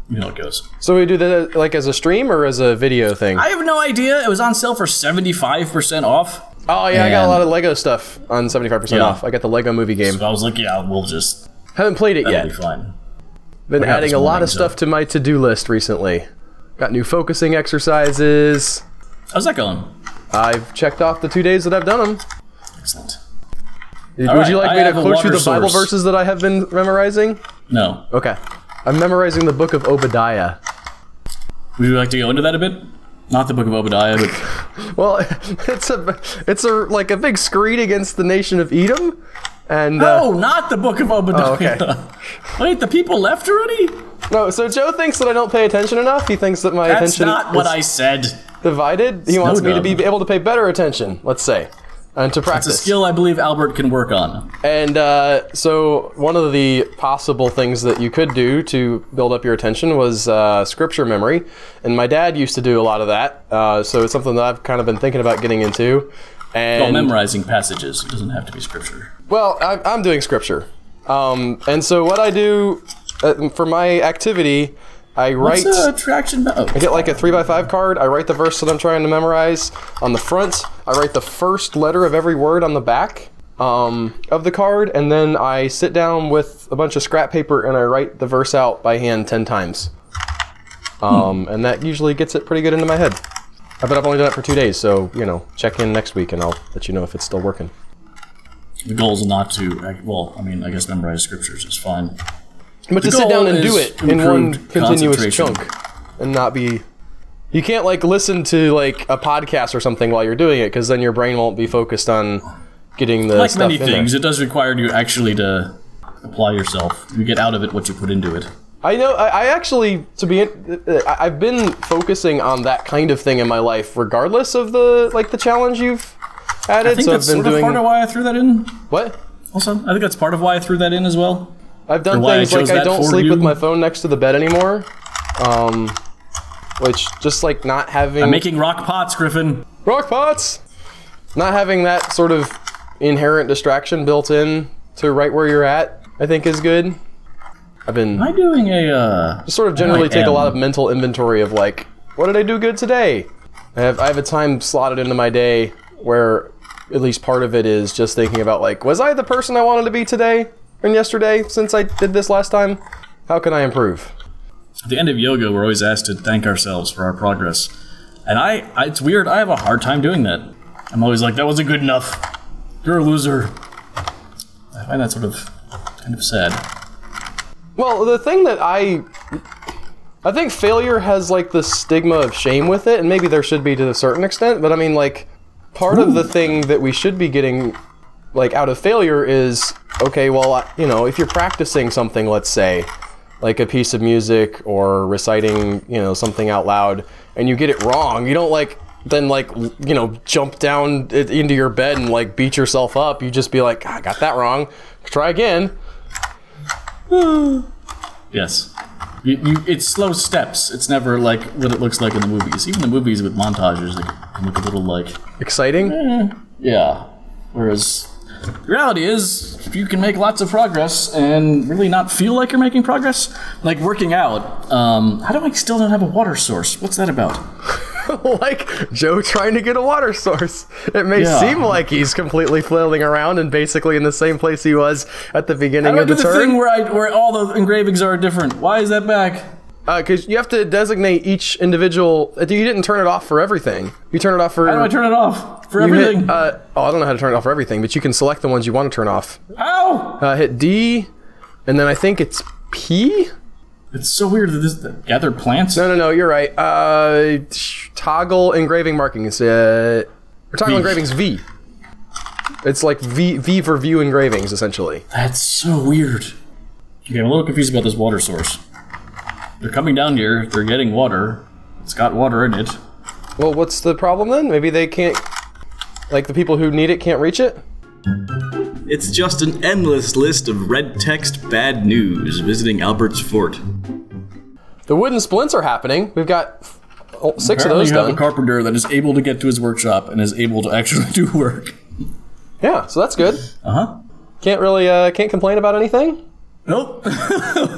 You know how it goes. So we do that like as a stream or as a video thing? I have no idea. It was on sale for 75% off. Oh yeah, I got a lot of Lego stuff on 75% off. I got the Lego movie game. So I was like, yeah, we'll just... Haven't played it yet. That'll be fine. Been adding a lot of stuff to my to-do list recently. Got new focusing exercises. How's that going? I've checked off the 2 days that I've done them. Excellent. Would you like me to quote you the Bible verses that I have been memorizing? No. Okay. I'm memorizing the book of Obadiah. Would you like to go into that a bit? Not the book of Obadiah, but... Well, it's like a big screed against the nation of Edom, and... No, not the book of Obadiah. Oh, okay. Wait, the people left already? No, so Joe thinks that I don't pay attention enough. He thinks that my attention That's not what I said. Divided. He wants me to be able to pay better attention, let's say. And to practice. It's a skill I believe Albert can work on. And so one of the possible things that you could do to build up your attention was scripture memory. And my dad used to do a lot of that. So it's something that I've kind of been thinking about getting into. And memorizing passages. It doesn't have to be scripture. Well, I'm doing scripture. And so what I do for my activity... I write. I get like a 3x5 card. I write the verse that I'm trying to memorize on the front. I write the first letter of every word on the back of the card, and then I sit down with a bunch of scrap paper and I write the verse out by hand 10 times. And that usually gets it pretty good into my head. But I've only done it for 2 days, so you know, check in next week and I'll let you know if it's still working. The goal is not to. Well, I mean, I guess memorize scriptures is fine. But to sit down and do it in one continuous chunk and not be... You can't, like, listen to, like, a podcast or something while you're doing it, because then your brain won't be focused on getting the stuff in there. Like many things, it does require you actually to apply yourself. You get out of it what you put into it. I know, I actually, I've been focusing on that kind of thing in my life, regardless of the challenge you've added. I think that's sort of part of why I threw that in. What? Also, I think that's part of why I threw that in as well. I've done things like I don't sleep with my phone next to the bed anymore. Which, just like not having... I'm making rock pots, Griffin. Rock pots! Not having that sort of inherent distraction built in to right where you're at, I think is good. I've been... Am I doing a, just sort of generally take a lot of mental inventory of like, what did I do good today? I have a time slotted into my day where at least part of it is just thinking about like, was I the person I wanted to be today? And yesterday, since I did this last time, how can I improve? At the end of yoga, we're always asked to thank ourselves for our progress. And it's weird, I have a hard time doing that. I'm always like, that wasn't good enough. You're a loser. I find that sort of kind of sad. Well, the thing that I think failure has like the stigma of shame with it, and maybe there should be to a certain extent, but I mean like, part of the thing that we should be getting, like, out of failure is, okay, well, you know, if you're practicing something, let's say, like a piece of music or reciting, you know, something out loud, and you get it wrong, you don't, like, then, like, you know, jump down into your bed and, like, beat yourself up. You just be like, I got that wrong. Try again. Yes. It's slow steps. It's never like what it looks like in the movies. Even the movies with montages, they can look a little like... Exciting? Yeah. Whereas the reality is, you can make lots of progress and really not feel like you're making progress. Like working out. How do I still not have a water source? What's that about? Like Joe trying to get a water source. It may seem like he's completely flailing around and basically in the same place he was at the beginning of the turn. The thing where all the engravings are different. Why is that back? Because you have to designate each individual. You didn't turn it off for everything. You turn it off for. How do I turn it off for everything? I don't know how to turn it off for everything, but you can select the ones you want to turn off. Ow! Hit D, and then I think it's P. It's so weird that this gather plants. No, you're right. Toggle engraving markings. Or toggle engravings V. It's like V for view engravings, essentially. That's so weird. Okay, I'm a little confused about this water source. They're coming down here. They're getting water. It's got water in it. Well, what's the problem then? Maybe they can't. Like the people who need it can't reach it. It's just an endless list of red text bad news visiting Albert's fort. The wooden splints are happening. We've got 6 of those you done. have a carpenter that is able to get to his workshop and is able to actually do work. Yeah, so that's good. Uh-huh. Can't really, can't complain about anything. Nope.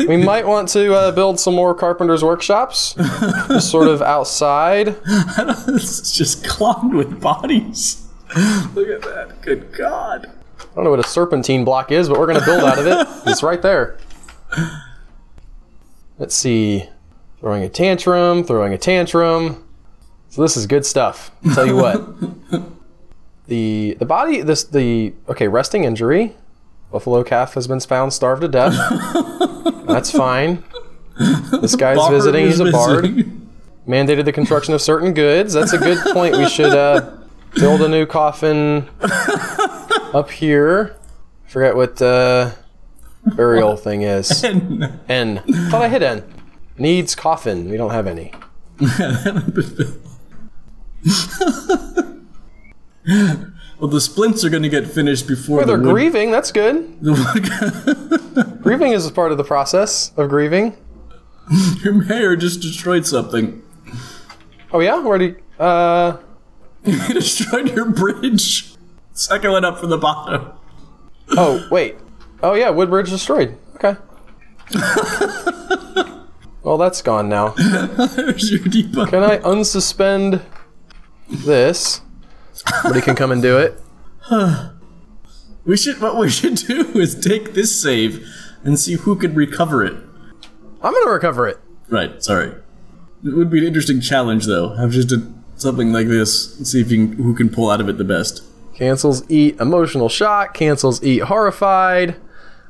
We might want to build some more carpenter's workshops, just sort of outside. It's just clogged with bodies. Look at that. Good God. I don't know what a serpentine block is, but we're going to build out of it. It's right there. Let's see. Throwing a tantrum. So this is good stuff. I'll tell you what. The body, okay, resting injury. Buffalo calf has been found starved to death. That's fine. This guy's visiting. He's a bard. Mandated the construction of certain goods. That's a good point. We should build a new coffin up here. I forget what burial thing is. N. Thought I hit N. Needs coffin. We don't have any. Well, the splints are going to get finished before they're grieving. That's good. Grieving is a part of the process of grieving. Your mayor just destroyed something. Oh yeah? Where did he... He destroyed your bridge. Second one up from the bottom. Oh, wait. Oh yeah, Woodbridge destroyed. Okay. Well, that's gone now. There's your debug. Can I unsuspend this? Somebody can come and do it. What we should do is take this save and see who can recover it. I'm gonna recover it. Right, sorry. It would be an interesting challenge, though. Have just something like this and see if who can pull out of it the best. Cancels eat emotional shock. Cancels eat horrified.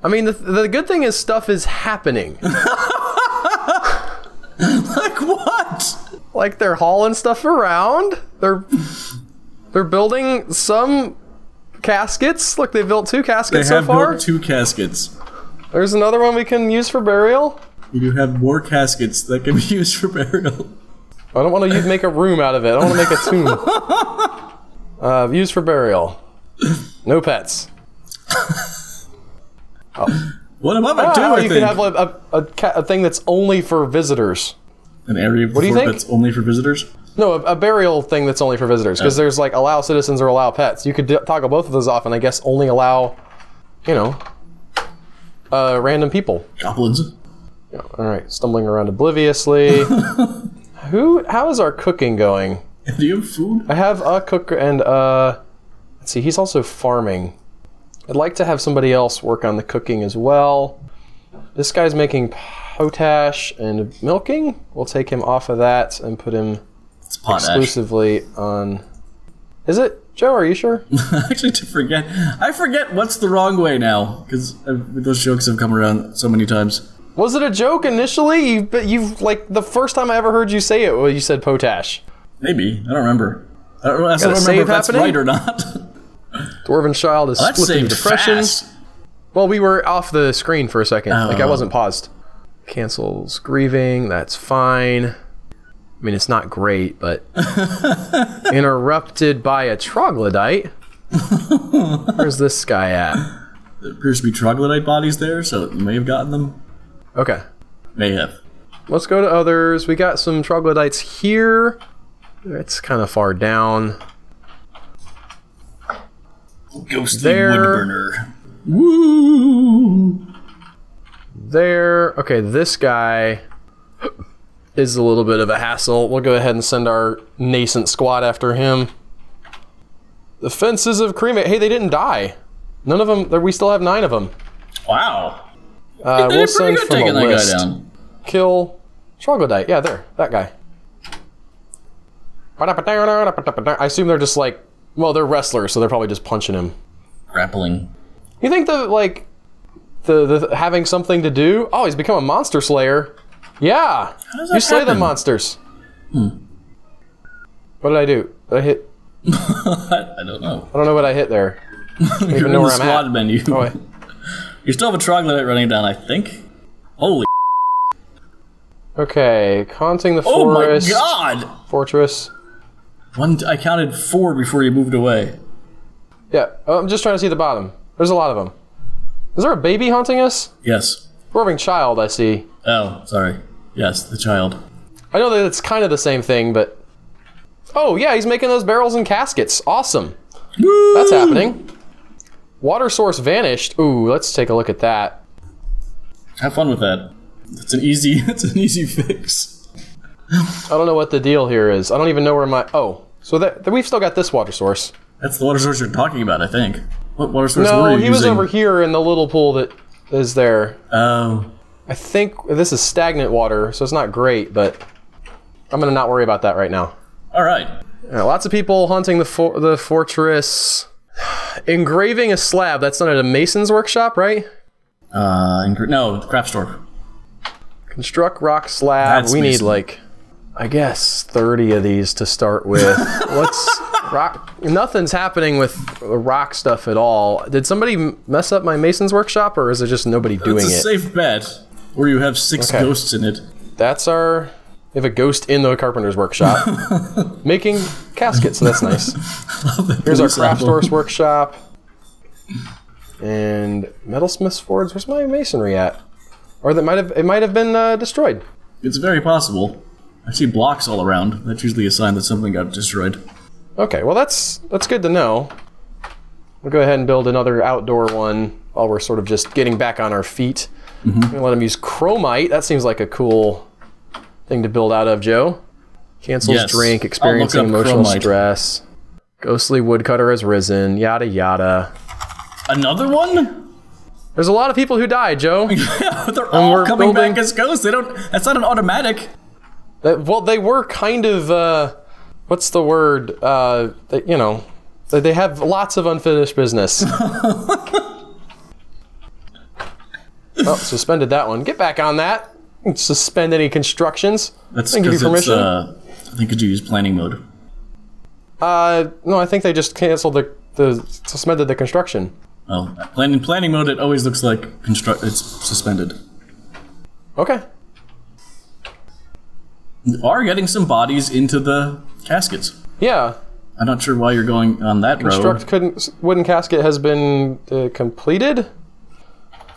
I mean, the good thing is stuff is happening. Like what? Like they're hauling stuff around. They're building some caskets. Look, they built 2 caskets so far. They have built 2 caskets. There's another one we can use for burial. You do have more caskets that can be used for burial. I don't want to make a room out of it. I want to make a tomb. Used for burial. No pets. Oh. What about my two? You could have a thing that's only for visitors. An area of the fort that's only for visitors? No, a burial thing that's only for visitors. Because there's like allow citizens or allow pets. You could toggle both of those off and I guess only allow, you know, random people. Goblins. Yeah, alright, stumbling around obliviously. How is our cooking going? Do you have food? I have a cook and let's see, he's also farming. I'd like to have somebody else work on the cooking as well. This guy's making potash and milking. We'll take him off of that and put him exclusively on... Is it? Joe, are you sure? Actually, I forget what's the wrong way now, because those jokes have come around so many times. Was it a joke initially? You've like, the first time I ever heard you say it, well, you said potash. Maybe. I don't remember. I don't remember if that's right or not. Dwarven child is split into depression. Fast. Well, we were off the screen for a second. Like, I wasn't paused. Cancels grieving. That's fine. I mean, it's not great, but... Interrupted by a troglodyte. Where's this guy at? There appears to be troglodyte bodies there, so it may have gotten them. Okay. May have. Let's go to others. We got some troglodytes here. It's kind of far down. Ghostly there. woodburner. Woo! There. Okay, this guy is a little bit of a hassle. We'll go ahead and send our nascent squad after him. The fences of cremate. Hey, they didn't die. None of them. We still have 9 of them. Wow. We'll send from a list. Guy down. Kill troglodyte. Yeah, there. That guy. I assume they're just like, well, they're wrestlers, so they're probably just punching him. Grappling. You think the having something to do? Oh, he's become a monster slayer. Yeah. How does that you slay happen? the monsters. What did I do? Did I hit? I don't know. I don't know what I hit there. I don't You're even in know the where I'm squad at. menu. Oh, wait. You still have a troglodyte running down, I think. Holy. Okay, haunting the Oh my forest. god! Fortress. I counted 4 before you moved away. Yeah, I'm just trying to see the bottom. There's a lot of them. Is there a baby haunting us? Yes. Dwarven child, I see. Oh, sorry. Yes, the child. I know that it's kind of the same thing, but... Oh, yeah, he's making those barrels and caskets. Awesome. Woo! That's happening. Water source vanished. Ooh, let's take a look at that. Have fun with that. It's an easy fix. I don't know what the deal here is. I don't even know where my... Oh, so that we've still got this water source. That's the water source you're talking about, I think. What water source were you No, using? he was over here in the little pool that is there. Oh. I think this is stagnant water, so it's not great, but I'm going to not worry about that right now. Alright. Lots of people hunting the fortress. Engraving a slab, that's done at a mason's workshop, right? No, the craft store. Construct rock slab. That's we need mason. like, I guess, 30 of these to start with. Let's rock. Nothing's happening with rock stuff at all. Did somebody mess up my mason's workshop, or is it just nobody doing It's a it? safe bet. Or you have 6 Okay. ghosts in it. That's our... We have a ghost in the carpenter's workshop. Making caskets, so that's nice. Here's our craft source workshop. And metalsmith's forge. Where's my masonry at? Or that it might have been destroyed. It's very possible. I see blocks all around. That's usually a sign that something got destroyed. Okay, well that's good to know. We'll go ahead and build another outdoor one while we're sort of just getting back on our feet. I'm gonna let him use chromite. That seems like a cool thing to build out of, Joe. Cancels Yes. drink, I'll experiencing look up emotional chromite. stress. Ghostly woodcutter has risen, yada yada. Another one? There's a lot of people who died, Joe. They're all we're coming building- back as ghosts. That's not an automatic. Well, they were kind of, what's the word? They have lots of unfinished business. Oh, suspended that one. Get back on that. Suspend any constructions. That's I give you because it's, permission. I think because you use planning mode. No, I think they just canceled suspended the construction. Oh, in planning mode, it always looks like it's suspended. Okay. You are getting some bodies into the caskets. Yeah. I'm not sure why you're going on that road. Wooden casket has been completed.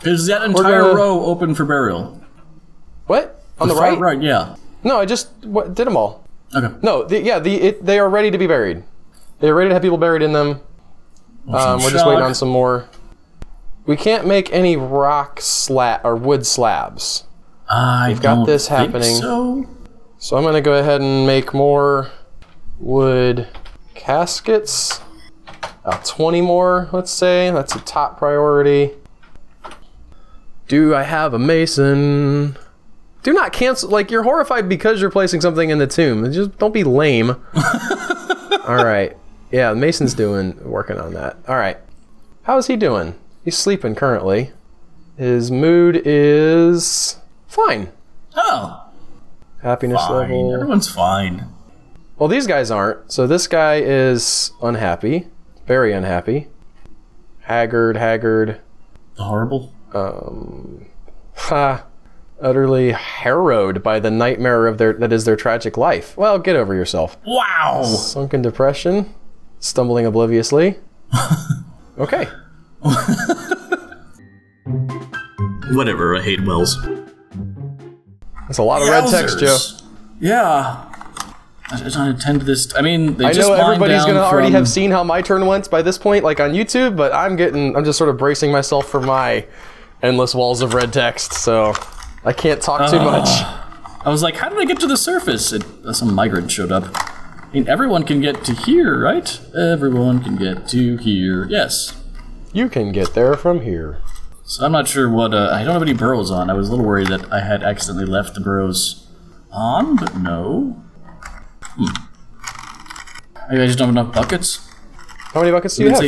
Is that entire gonna- row open for burial? What? On the far right? right, yeah. No, I just did them all. Okay. No, they are ready to be buried. They are ready to have people buried in them. We're just waiting on some more. We can't make any rock or wood slabs. We've got this happening. So I'm going to go ahead and make more wood caskets. 20 more, let's say. That's a top priority. Do I have a mason? Do not cancel. Like, you're horrified because you're placing something in the tomb. Just don't be lame. All right. Yeah, Mason's working on that. All right. How is he doing? He's sleeping currently. His mood is fine. Oh. Happiness Fine. level. Everyone's fine. Well, these guys aren't. So this guy is unhappy. Very unhappy. Haggard. Horrible. Utterly harrowed by the nightmare of that is their tragic life. Well, get over yourself. Wow. Sunken depression. Stumbling obliviously. Okay. Whatever, I hate wells. That's a lot of red text, Joe. Yeah. I don't intend this. I mean, they I just know everybody's gonna already from... have seen how my turn went by this point, like on YouTube, but I'm just sort of bracing myself for my endless walls of red text, so I can't talk too much. I was like, how did I get to the surface? Some migrant showed up. I mean, everyone can get to here, right? Everyone can get to here. Yes. You can get there from here. So I'm not sure what, I don't have any burrows on. I was a little worried that I had accidentally left the burrows on, but no. Maybe I just don't have enough buckets? How many buckets do you have?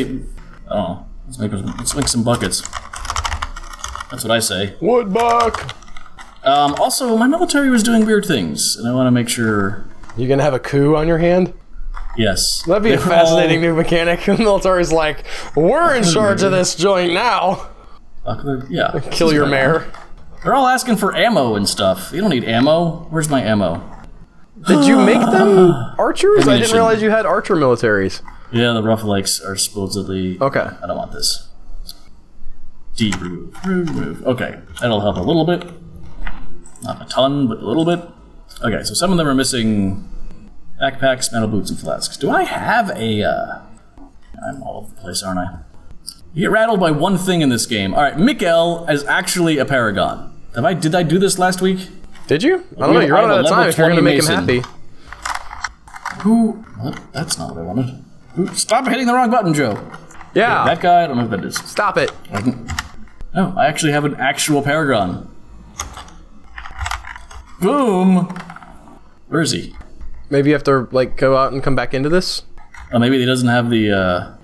Oh, let's make some buckets. That's what I say. Wood buck! Also, my military was doing weird things, and I want to make sure... You gonna have a coup on your hand? Yes. That'd be a fascinating new mechanic. The military's like, we're in charge of this joint now! Yeah. Kill your mayor. They're all asking for ammo and stuff. You don't need ammo. Where's my ammo? Did you make them archers? Ammunition. I didn't realize you had archer militaries. Yeah, the rough lakes are supposedly... Okay. I don't want this. Remove. Okay, that'll help a little bit. Not a ton, but a little bit. Okay, so some of them are missing backpacks, metal boots, and flasks. Do I have a... I'm all over the place, aren't I? You get rattled by one thing in this game. Alright, Mikkel is actually a paragon. Did I do this last week? Did you? I don't know, you're running out of time if you're gonna make him happy. What? That's not what I wanted. Stop hitting the wrong button, Joe. Yeah. That guy, I don't know who that is. Stop it. No, I actually have an actual paragon. Boom! Where is he? Maybe you have to, like, go out and come back into this? Oh, maybe he doesn't have the,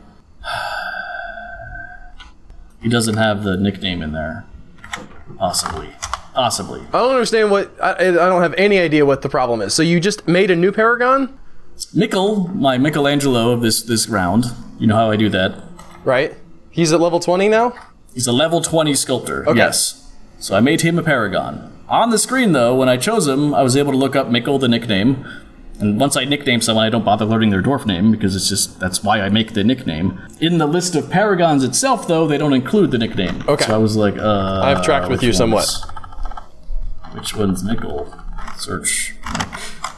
He doesn't have the nickname in there. Possibly. Possibly. I don't understand what... I don't have any idea what the problem is. So you just made a new paragon? Mikkel, my Michelangelo of this round. You know how I do that. Right. He's at level 20 now? He's a level 20 sculptor, okay. Yes. So I made him a paragon. On the screen, though, when I chose him, I was able to look up Mikkel, the nickname. And once I nickname someone, I don't bother learning their dwarf name, because it's just, that's why I make the nickname. In the list of paragons itself, though, they don't include the nickname. Okay. So I was like, I've tracked with you somewhat. Which one's Mikkel? Search.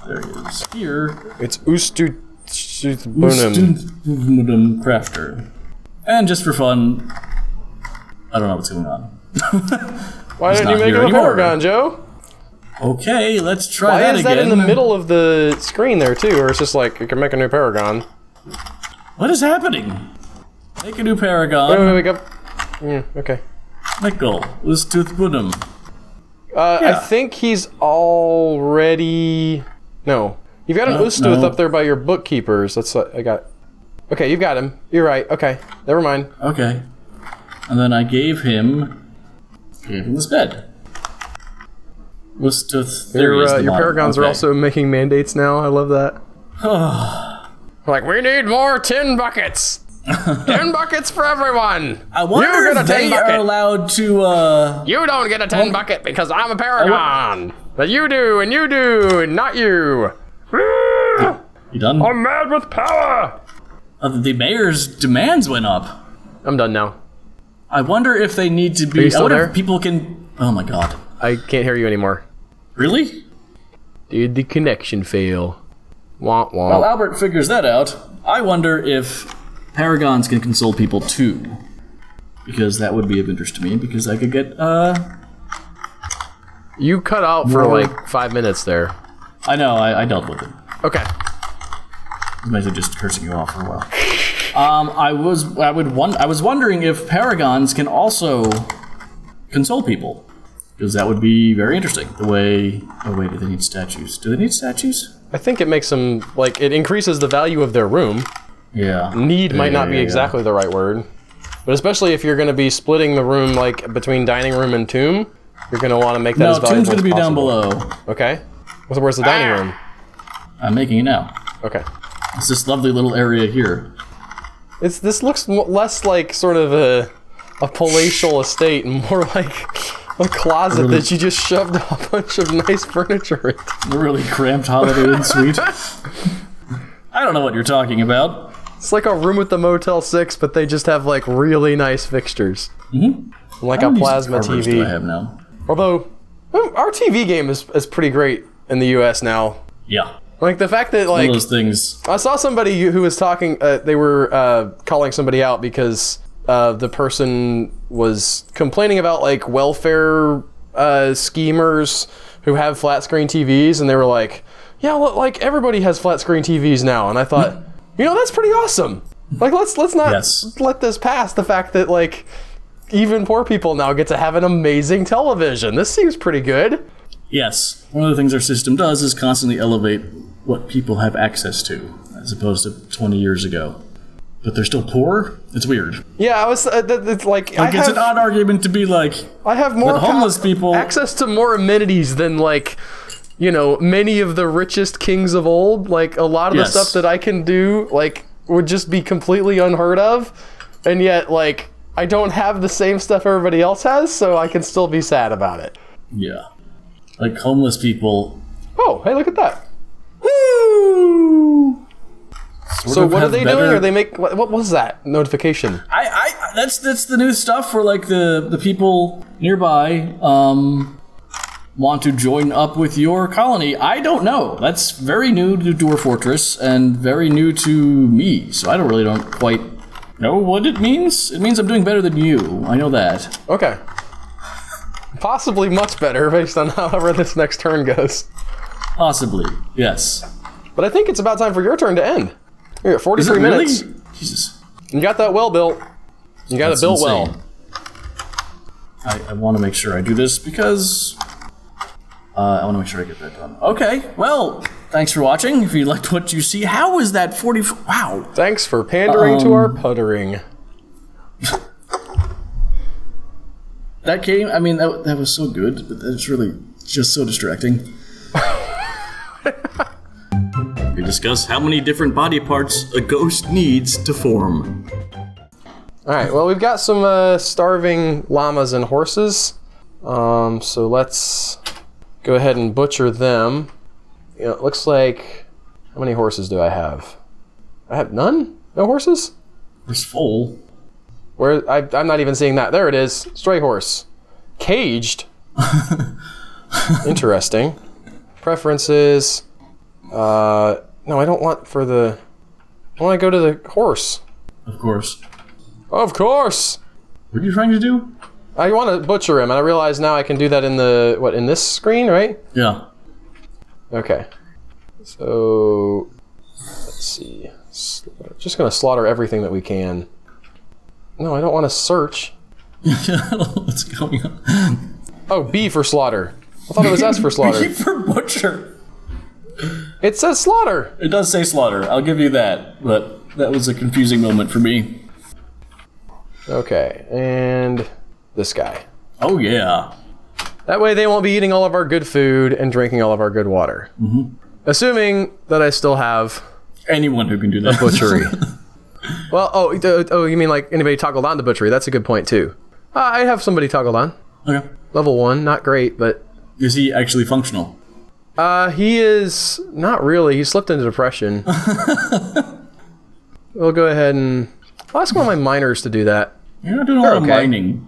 There he is. Here. It's Ustubunum Crafter. And just for fun, I don't know what's going on. Why didn't you make him a paragon, Joe? Okay, let's try that again. Why is that in the middle of the screen there, too? Or it's just like, you can make a new paragon. What is happening? Make a new paragon. Wake up. Yeah, okay. Mikkel, Ustubunum. I think he's already... No. You've got an Ustuth up there by your bookkeepers. That's what I got. Okay, you've got him. You're right. Okay. Never mind. Okay. And then I gave him this bed. Ustuth. Your paragons are also making mandates now. I love that. Like, we need more tin buckets. 10 buckets for everyone! I wonder if they are allowed to, You don't get a 10 bucket because I'm a paragon! But you do, and not you! You done? I'm mad with power! The mayor's demands went up. I'm done now. I wonder if they need to be... Are you still there? If people can... Oh my god. I can't hear you anymore. Really? Did the connection fail? Womp womp. While Albert figures that out, I wonder if paragons can console people too. Because that would be of interest to me, because I could get, You cut out for like 5 minutes there. I know, I dealt with it. Okay. I was basically just cursing you off for a while. I was wondering if paragons can also console people. Because that would be very interesting. The way... Oh wait, do they need statues? Do they need statues? I think it makes them, like, it increases the value of their room. Yeah. Need might not be exactly the right word. But especially if you're going to be splitting the room, like, between dining room and tomb, you're going to want to make that as valuable as possible. Tomb's going to be down below. Okay. Where's the dining room? I'm making it now. Okay. It's this lovely little area here. This looks less like sort of a palatial estate and more like a closet that you just shoved a bunch of nice furniture into. A really cramped Holiday Inn suite. I don't know what you're talking about. It's like a room with the Motel 6, but they just have like really nice fixtures. Mm-hmm. Like a plasma TV. Do I have now? Although, our TV game is pretty great in the US now. Yeah. Like the fact that like... One of those things. I saw somebody who was talking, they were calling somebody out because the person was complaining about like welfare schemers who have flat screen TVs, and they were like, yeah, well, like everybody has flat screen TVs now. And I thought, you know, that's pretty awesome. Like let's not let this pass the fact that like even poor people now get to have an amazing television. This seems pretty good. Yes. One of the things our system does is constantly elevate what people have access to, as opposed to 20 years ago. But they're still poor? It's weird. Yeah, I was. It's like it's an odd argument to be like. I have more homeless people access to more amenities than like, you know, many of the richest kings of old. Like a lot of the stuff that I can do, like, would just be completely unheard of, and yet like I don't have the same stuff everybody else has, so I can still be sad about it. Yeah, like homeless people. Oh, hey, look at that. Woo! So what are they doing? Or they make what was that notification? That's the new stuff where like the people nearby want to join up with your colony. I don't know. That's very new to Dwarf Fortress and very new to me. So I don't quite know what it means. It means I'm doing better than you. I know that. Okay. Possibly much better based on however this next turn goes. Possibly, yes. But I think it's about time for your turn to end. You're at 43 minutes. Really? Jesus. You got that well built. You got it built well. I want to make sure I do this because I want to make sure I get that done. Okay, well, thanks for watching. If you liked what you see, how is that 40? Wow. Thanks for pandering to our puttering. That game, I mean, that was so good, but it's really just so distracting. We discuss how many different body parts a ghost needs to form. Alright, well, we've got some starving llamas and horses. So let's go ahead and butcher them. You know, it looks like... How many horses do I have? I have none? No horses? It's full. Where I'm not even seeing that. There it is. Stray horse. Caged. Interesting. Preferences. No, I don't want for the... I want to go to the horse. Of course. Of course! What are you trying to do? I want to butcher him, and I realize now I can do that in the... What, in this screen, right? Yeah. Okay. So... Let's see. Just going to slaughter everything that we can. No, I don't want to search. What's going on? Oh, B for slaughter. I thought it was S for slaughter. B for butcher. It says slaughter. It does say slaughter. I'll give you that. But that was a confusing moment for me. Okay, and this guy. Oh, yeah. That way they won't be eating all of our good food and drinking all of our good water. Mm-hmm. Assuming that I still have... Anyone who can do that. A butchery. Well, oh, you mean like anybody toggled on the butchery? That's a good point, too. I have somebody toggled on. Okay. Level 1, not great, but... Is he actually functional? He is not really. He slipped into depression. We'll go ahead and... I'll ask one of my miners to do that. You're not doing a lot of mining.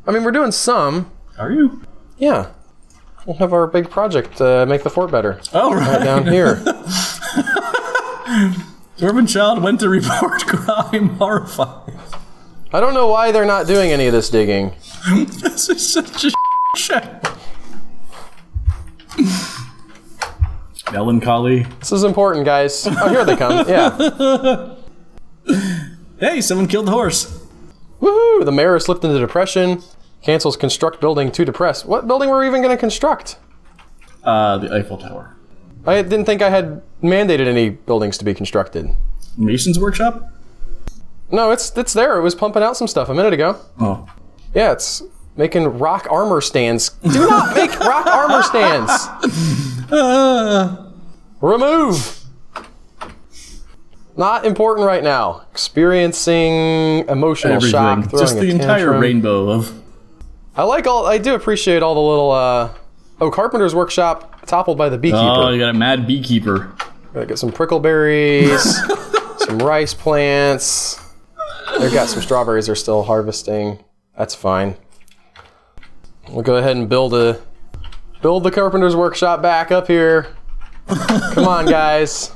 I mean, we're doing some. Are you? Yeah. We'll have our big project make the fort better. Oh, right. Down here. Urban child went to report crime, horrified. I don't know why they're not doing any of this digging. This is such a shit. Melancholy. This is important, guys. Oh, here they come. Yeah. Hey, someone killed the horse. Woohoo! The mayor slipped into depression. Cancels construct building to depress. What building were we even going to construct? The Eiffel Tower. I didn't think I had mandated any buildings to be constructed. Mason's workshop? No, it's there. It was pumping out some stuff a minute ago. Oh. Yeah, it's making rock armor stands. Do not make rock armor stands! Remove! Not important right now. Experiencing emotional shock. Just the entire rainbow of... I do appreciate all the little, oh, Carpenter's Workshop toppled by the beekeeper. Oh, you got a mad beekeeper. Gotta get some prickleberries, some rice plants. They've got some strawberries they're still harvesting. That's fine. We'll go ahead and build the Carpenter's Workshop back up here. Come on, guys.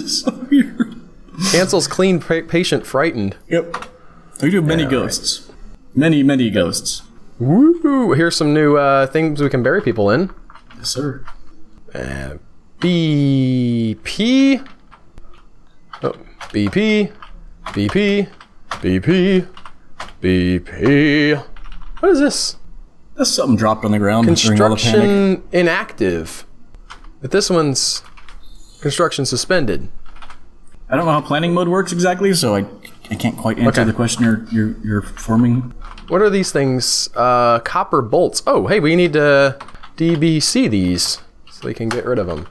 So weird. Cancels clean patient frightened. Yep. We do many ghosts. Many, many ghosts. Woo! Here's some new things we can bury people in. Yes, sir. BP. Oh, BP. BP. BP. BP. What is this? That's something dropped on the ground. Construction inactive. But this one's construction suspended. I don't know how planning mode works exactly, so I can't quite answer the question you're forming. What are these things? Copper bolts. Oh, hey, we need to DBC these so we can get rid of them.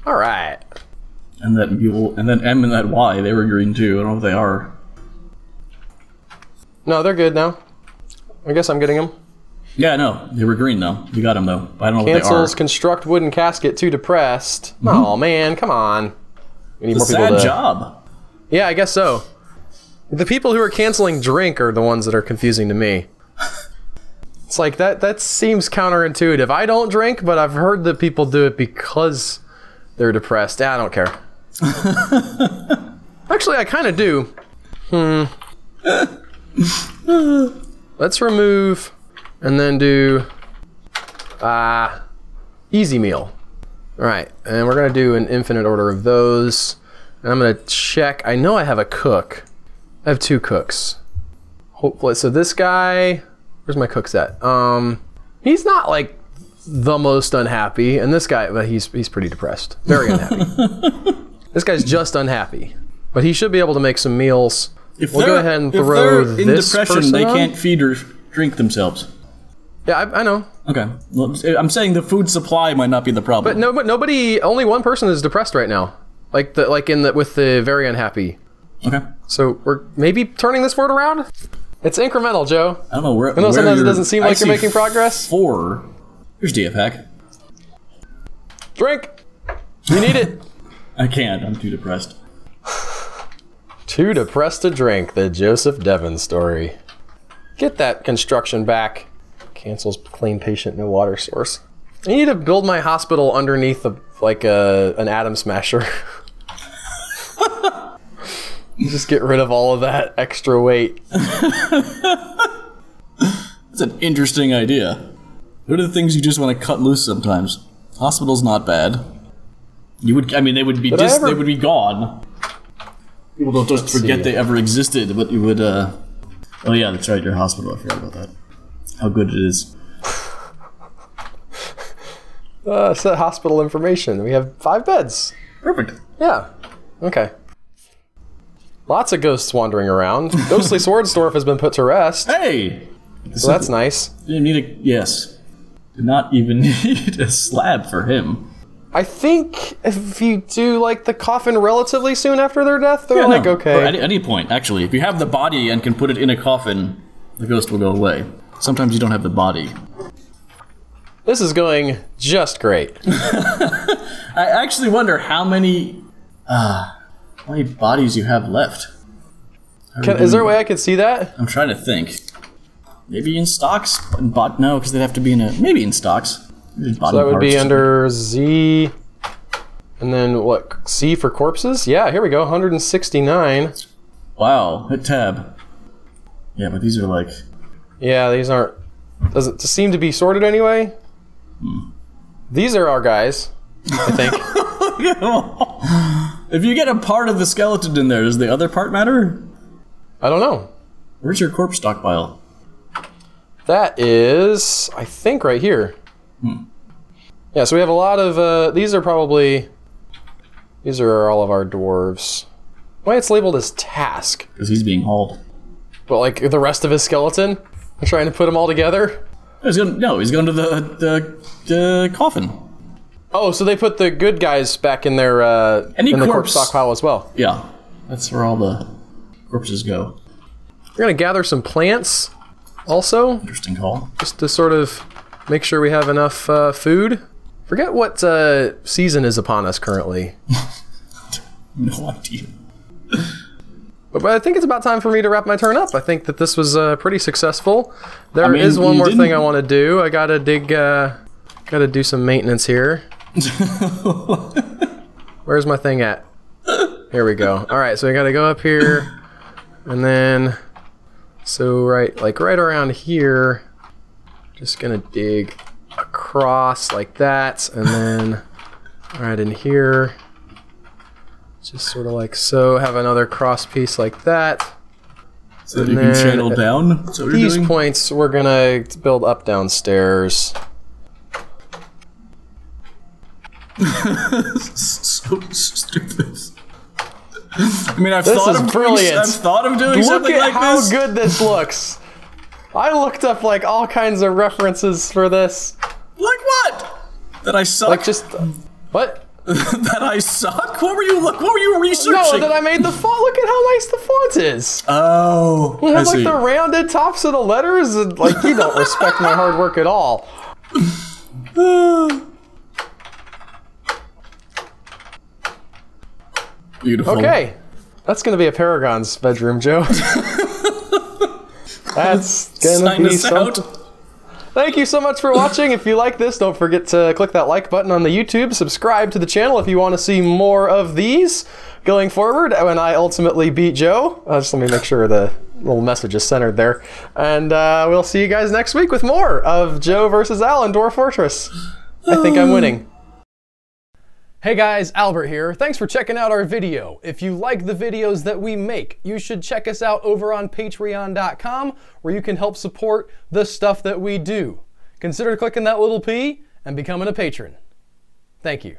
All right. And that mule, and then M and that Y, they were green too. I don't know if they are. No, they're good now. I guess I'm getting them. Yeah, no, they were green though. You got them though. I don't know Cancels, what they are. construct wooden casket, too depressed. Oh man, come on. We need more people to... Sad job. Yeah, I guess so. The people who are canceling drink are the ones that are confusing to me. It's like, that seems counterintuitive. I don't drink, but I've heard that people do it because they're depressed. I don't care. Actually, I kind of do. Let's remove and then do easy meal. All right, and we're gonna do an infinite order of those. And I'm gonna check. I know I have a cook. I have 2 cooks. Hopefully, so this guy, where's my cooks at? He's not like the most unhappy, and this guy, but he's pretty depressed, very unhappy. This guy's just unhappy, but he should be able to make some meals. We'll go ahead and throw this. In depression, they can't feed or drink themselves. Yeah, I know. Okay, well, I'm saying the food supply might not be the problem. But nobody. Only one person is depressed right now. With the very unhappy. Okay. So we're maybe turning this word around. It's incremental, Joe. I don't know where. I know sometimes it doesn't seem like you're making progress. 4. Here's DF hack. Drink. You need it. I can't. I'm too depressed. Too depressed to drink. The Joseph Devon story. Get that construction back. Cancels clean patient, no water source. I need to build my hospital underneath an atom smasher. Just get rid of all of that extra weight. That's an interesting idea. What are the things you just want to cut loose sometimes? Hospital's not bad. You would, I mean, they would be they would be gone. People don't just forget they ever existed, but you would, oh yeah, that's right, your hospital, I forgot about that. How good it is. Set hospital information. We have 5 beds. Perfect. Yeah. Okay. Lots of ghosts wandering around. Ghostly Swordsdorf has been put to rest. Hey! So that's nice. You need a... Yes. Did not even need a slab for him. I think if you do, like, the coffin relatively soon after their death, they're okay. Or at any point, actually. If you have the body and can put it in a coffin, the ghost will go away. Sometimes you don't have the body. This is going just great. I actually wonder how many bodies you have left. Is there a way I could see that? I'm trying to think. Maybe in stocks? No, because they'd have to be in a... Maybe in stocks. So that would be under Z... And then what? C for corpses? Yeah, here we go. 169. Wow. Hit tab. Yeah, but these are like... Yeah, these aren't... Doesn't seem to be sorted anyway. These are our guys, I think. If you get a part of the skeleton in there, does the other part matter? I don't know. Where's your corpse stockpile? That is, I think, right here. Yeah, so we have a lot of, these are probably, these are all of our dwarves. Why it's labeled as task? Because he's being hauled. But like the rest of his skeleton? I'm trying to put them all together? He's going to the coffin. Oh, so they put the good guys back in their in the corpse stockpile as well. Yeah, that's where all the corpses go. We're gonna gather some plants also. Interesting call. Just to sort of make sure we have enough food. Forget what season is upon us currently. No idea. But I think it's about time for me to wrap my turn up. I think that this was pretty successful. There is one more thing I want to do. I gotta dig, gotta do some maintenance here. Where's my thing at? Here we go. All right, so I gotta go up here, and then, so right around here, just gonna dig across like that, and then right in here, just sort of like so, have another cross piece like that. So that you can channel down? Is that what you're these doing? points we're gonna build up downstairs. So stupid. I mean, I've thought of doing something like this. Look at how good this looks. I looked up like all kinds of references for this. Like what? That I suck? Like just what? That I suck? What were you researching? No, that I made the font. Look at how nice the font is. Oh, we have like the rounded tops of the letters, and like you don't respect my hard work at all. Beautiful. Okay, that's gonna be a Paragon's bedroom, Joe. That's gonna be something. Thank you so much for watching. If you like this, don't forget to click that like button on the YouTube. Subscribe to the channel if you want to see more of these going forward when I ultimately beat Joe. Just let me make sure the little message is centered there. And we'll see you guys next week with more of Joe versus Al in Dwarf Fortress. I think I'm winning. Hey guys, Albert here. Thanks for checking out our video. If you like the videos that we make, you should check us out over on patreon.com where you can help support the stuff that we do. Consider clicking that little P and becoming a patron. Thank you.